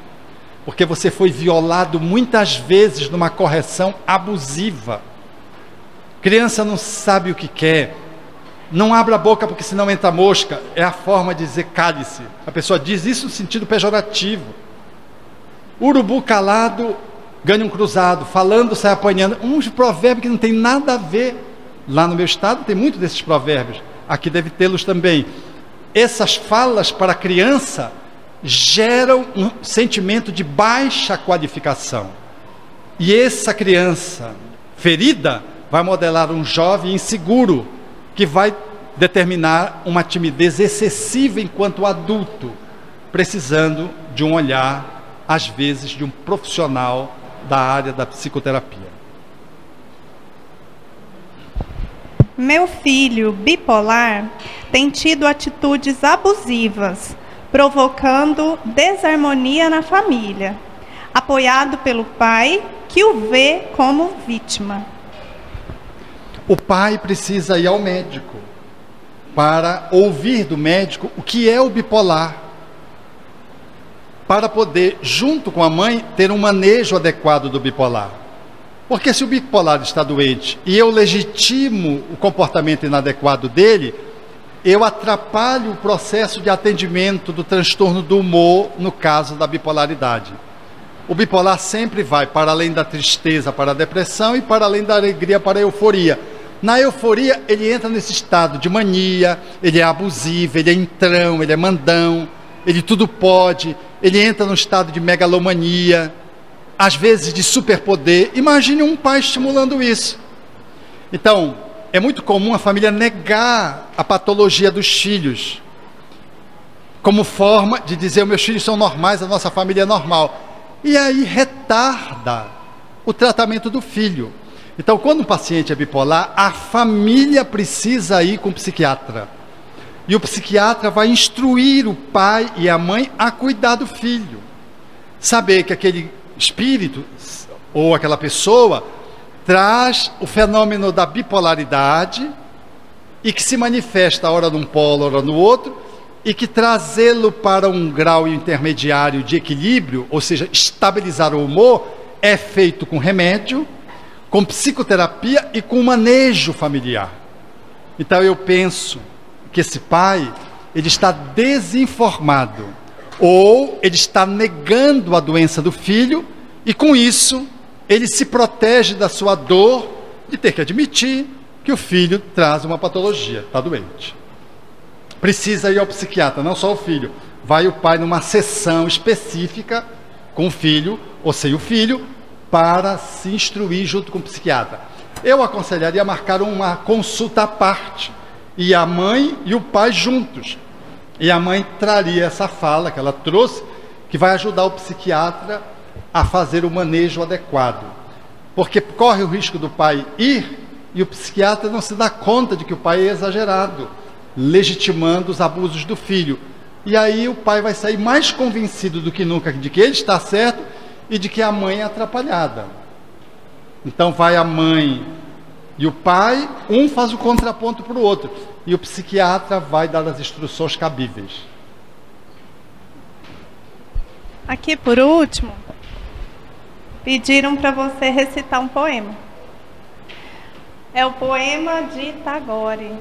porque você foi violado muitas vezes numa correção abusiva. Criança não sabe o que quer, não abra a boca porque senão entra mosca, é a forma de dizer cale-se. A pessoa diz isso no sentido pejorativo. Urubu calado ganha um cruzado, falando sai apanhando. Uns provérbios que não tem nada a ver. Lá no meu estado tem muito desses provérbios, aqui deve tê-los também. Essas falas para a criança geram um sentimento de baixa qualificação, e essa criança ferida vai modelar um jovem inseguro, que vai determinar uma timidez excessiva enquanto adulto, precisando de um olhar, às vezes, de um profissional da área da psicoterapia. Meu filho bipolar tem tido atitudes abusivas, provocando desarmonia na família, apoiado pelo pai, que o vê como vítima. O pai precisa ir ao médico para ouvir do médico o que é o bipolar, para poder, junto com a mãe, ter um manejo adequado do bipolar. Porque se o bipolar está doente e eu legitimo o comportamento inadequado dele, eu atrapalho o processo de atendimento do transtorno do humor, no caso da bipolaridade. O bipolar sempre vai para além da tristeza para a depressão e para além da alegria para a euforia. Na euforia, ele entra nesse estado de mania, ele é abusivo, ele é entrão, ele é mandão, ele tudo pode, ele entra no estado de megalomania, às vezes de superpoder. Imagine um pai estimulando isso. Então, é muito comum a família negar a patologia dos filhos, como forma de dizer: meus filhos são normais, a nossa família é normal. E aí retarda o tratamento do filho. Então, quando um paciente é bipolar, a família precisa ir com o psiquiatra. E o psiquiatra vai instruir o pai e a mãe a cuidar do filho. Saber que aquele espírito ou aquela pessoa traz o fenômeno da bipolaridade e que se manifesta ora num polo, ora no outro, e que trazê-lo para um grau intermediário de equilíbrio, ou seja, estabilizar o humor, é feito com remédio, com psicoterapia e com manejo familiar. Então eu penso que esse pai, ele está desinformado, ou ele está negando a doença do filho, e com isso ele se protege da sua dor de ter que admitir que o filho traz uma patologia, está doente. Precisa ir ao psiquiatra, não só o filho. Vai o pai numa sessão específica com o filho ou sem o filho, para se instruir junto com o psiquiatra. Eu aconselharia marcar uma consulta à parte, e a mãe e o pai juntos. E a mãe traria essa fala que ela trouxe, que vai ajudar o psiquiatra a fazer o manejo adequado. Porque corre o risco do pai ir e o psiquiatra não se dá conta de que o pai é exagerado, legitimando os abusos do filho. E aí o pai vai sair mais convencido do que nunca de que ele está certo e de que a mãe é atrapalhada. Então vai a mãe e o pai, um faz o contraponto para o outro, e o psiquiatra vai dar as instruções cabíveis. Aqui por último, pediram para você recitar um poema. É o poema de Tagore.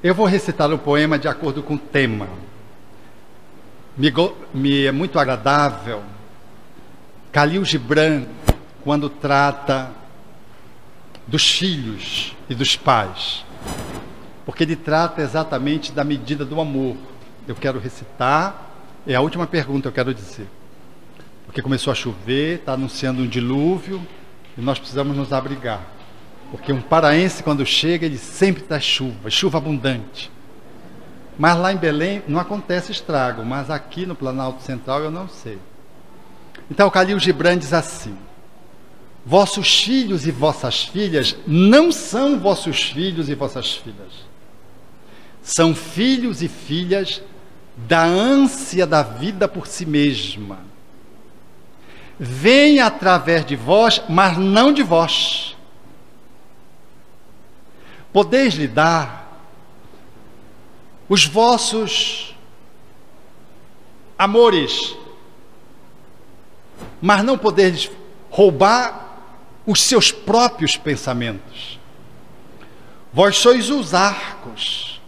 Eu vou recitar o poema de acordo com o tema. Me é muito agradável Khalil Gibran, quando trata dos filhos e dos pais, porque ele trata exatamente da medida do amor. Eu quero recitar, é a última pergunta eu quero dizer, porque começou a chover, está anunciando um dilúvio, e nós precisamos nos abrigar, porque um paraense, quando chega, ele sempre traz chuva, chuva abundante. Mas lá em Belém não acontece estrago, mas aqui no Planalto Central eu não sei. Então Khalil Gibran diz assim: vossos filhos e vossas filhas não são vossos filhos e vossas filhas. São filhos e filhas da ânsia da vida por si mesma. Vem através de vós, mas não de vós. Podeis lhe dar os vossos amores, mas não podeis roubar os seus próprios pensamentos. Vós sois os arcos.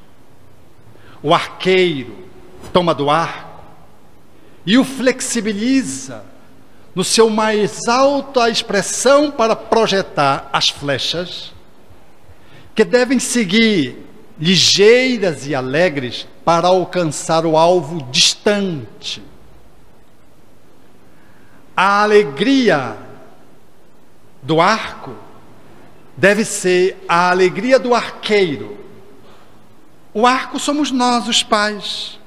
O arqueiro toma do arco e o flexibiliza no seu mais alta expressão para projetar as flechas que devem seguir ligeiras e alegres para alcançar o alvo distante. A alegria do arco deve ser a alegria do arqueiro. O arco somos nós, os pais.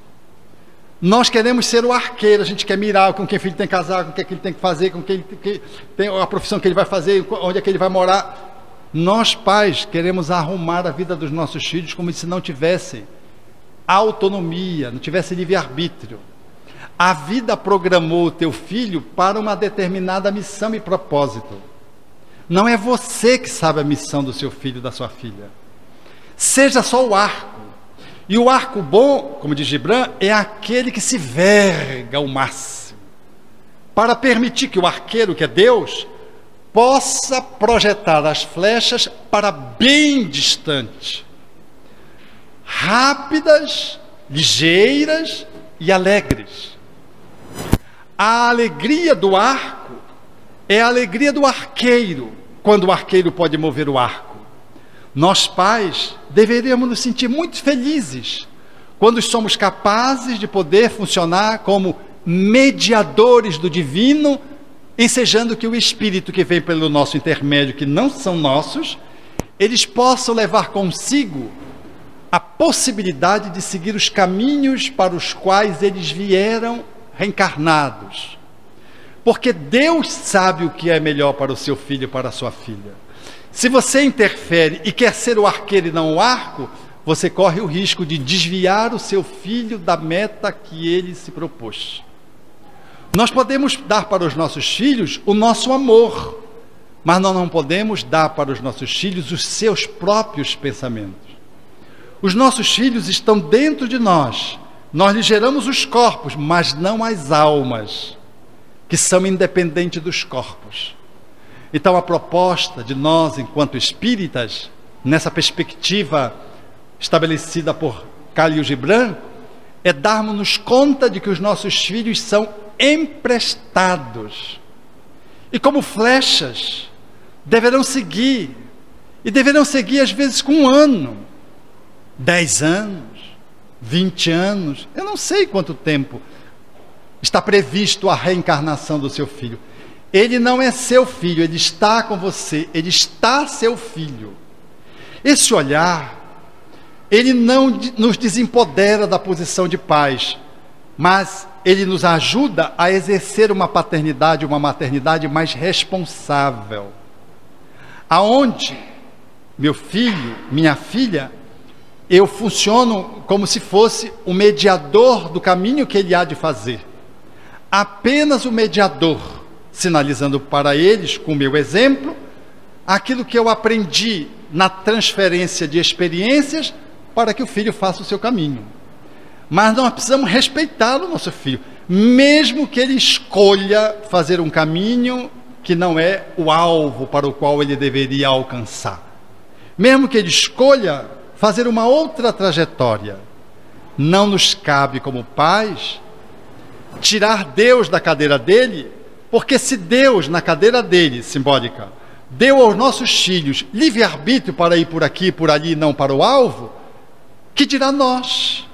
Nós queremos ser o arqueiro, a gente quer mirar com quem o filho tem que casar, com quem ele tem que fazer, com quem tem a profissão que ele vai fazer, onde é que ele vai morar. Nós, pais, queremos arrumar a vida dos nossos filhos como se não tivessem autonomia, não tivesse livre-arbítrio. A vida programou o teu filho para uma determinada missão e propósito. Não é você que sabe a missão do seu filho, da sua filha. Seja só o arco. E o arco bom, como diz Gibran, é aquele que se verga ao máximo, para permitir que o arqueiro, que é Deus, possa projetar as flechas para bem distante, rápidas, ligeiras e alegres. A alegria do arco é a alegria do arqueiro, quando o arqueiro pode mover o arco. Nós, pais, deveríamos nos sentir muito felizes quando somos capazes de poder funcionar como mediadores do divino, ensejando que o Espírito que vem pelo nosso intermédio, que não são nossos, eles possam levar consigo a possibilidade de seguir os caminhos para os quais eles vieram reencarnados. Porque Deus sabe o que é melhor para o seu filho e para a sua filha. Se você interfere e quer ser o arqueiro e não o arco, você corre o risco de desviar o seu filho da meta que ele se propôs. Nós podemos dar para os nossos filhos o nosso amor, mas nós não podemos dar para os nossos filhos os seus próprios pensamentos. Os nossos filhos estão dentro de nós. Nós lhes geramos os corpos, mas não as almas, que são independentes dos corpos. Então a proposta de nós, enquanto espíritas, nessa perspectiva estabelecida por Khalil Gibran, é darmos-nos conta de que os nossos filhos são emprestados. E como flechas, deverão seguir. E deverão seguir às vezes com 1 ano, 10 anos, 20 anos, eu não sei quanto tempo está previsto a reencarnação do seu filho. Ele não é seu filho, ele está com você, ele está seu filho. Esse olhar, ele não nos desempodera da posição de pais, mas ele nos ajuda a exercer uma paternidade, uma maternidade mais responsável. Aonde, meu filho, minha filha, eu funciono como se fosse o mediador do caminho que ele há de fazer. Apenas o mediador, sinalizando para eles, com o meu exemplo, aquilo que eu aprendi na transferência de experiências para que o filho faça o seu caminho. Mas nós precisamos respeitar o nosso filho, mesmo que ele escolha fazer um caminho que não é o alvo para o qual ele deveria alcançar. Mesmo que ele escolha fazer uma outra trajetória, não nos cabe como pais tirar Deus da cadeira dele, porque se Deus na cadeira dele, simbólica, deu aos nossos filhos livre-arbítrio para ir por aqui, por ali, não para o alvo, que dirá nós,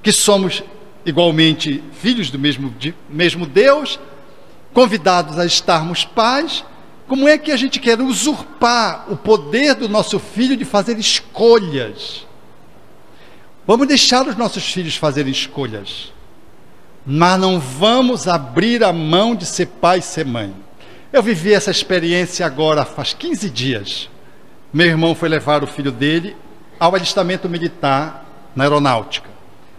que somos igualmente filhos do mesmo Deus, convidados a estarmos pais, como é que a gente quer usurpar o poder do nosso filho de fazer escolhas? Vamos deixar os nossos filhos fazerem escolhas, mas não vamos abrir a mão de ser pai e ser mãe. Eu vivi essa experiência agora faz 15 dias. Meu irmão foi levar o filho dele ao alistamento militar na aeronáutica.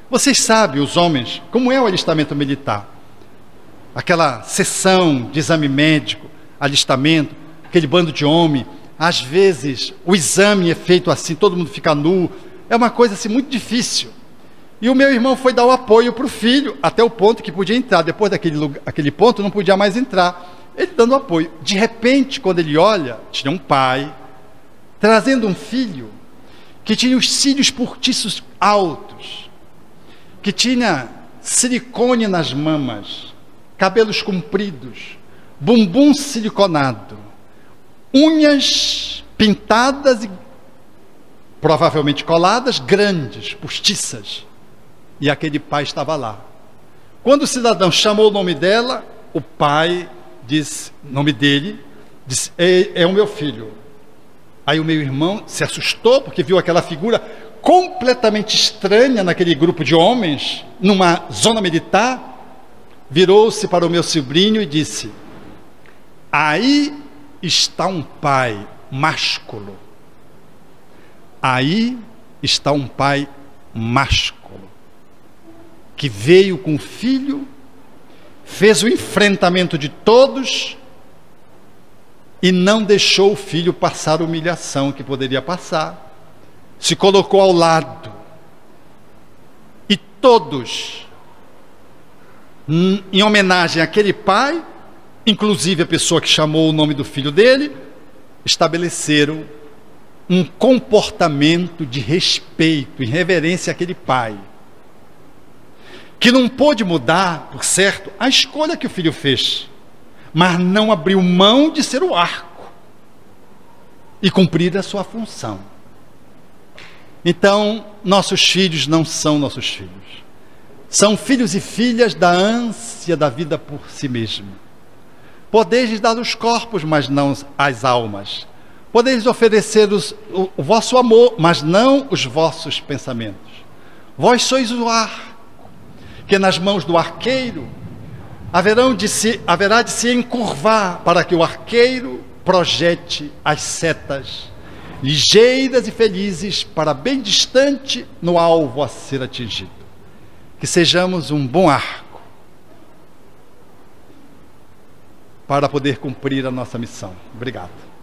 Vocês sabem, os homens, como é o alistamento militar? Aquela sessão de exame médico, alistamento, aquele bando de homem, às vezes o exame é feito assim, todo mundo fica nu, é uma coisa assim muito difícil. E o meu irmão foi dar o apoio para o filho, até o ponto que podia entrar, depois daquele ponto não podia mais entrar, ele dando apoio. De repente, quando ele olha, tinha um pai, trazendo um filho, que tinha os cílios postiços altos, que tinha silicone nas mamas, cabelos compridos, bumbum siliconado, unhas pintadas e provavelmente coladas, grandes, postiças. E aquele pai estava lá. Quando o cidadão chamou o nome dela, o pai disse, o nome dele, disse, é o meu filho. Aí o meu irmão se assustou, porque viu aquela figura completamente estranha naquele grupo de homens, numa zona militar, virou-se para o meu sobrinho e disse, aí está um pai másculo. Aí está um pai másculo, que veio com o filho, fez o enfrentamento de todos e não deixou o filho passar a humilhação que poderia passar. Se colocou ao lado. E todos, em homenagem àquele pai, inclusive a pessoa que chamou o nome do filho dele, estabeleceram um comportamento de respeito e reverência àquele pai, que não pôde mudar, por certo, a escolha que o filho fez, mas não abriu mão de ser o arco e cumprir a sua função. Então, nossos filhos não são nossos filhos, são filhos e filhas da ânsia da vida por si mesmo. Podeis dar os corpos, mas não as almas. Podeis oferecer o vosso amor, mas não os vossos pensamentos. Vós sois o arco, que nas mãos do arqueiro haverá de se encurvar, para que o arqueiro projete as setas, ligeiras e felizes, para bem distante no alvo a ser atingido. Que sejamos um bom arco, para poder cumprir a nossa missão. Obrigado.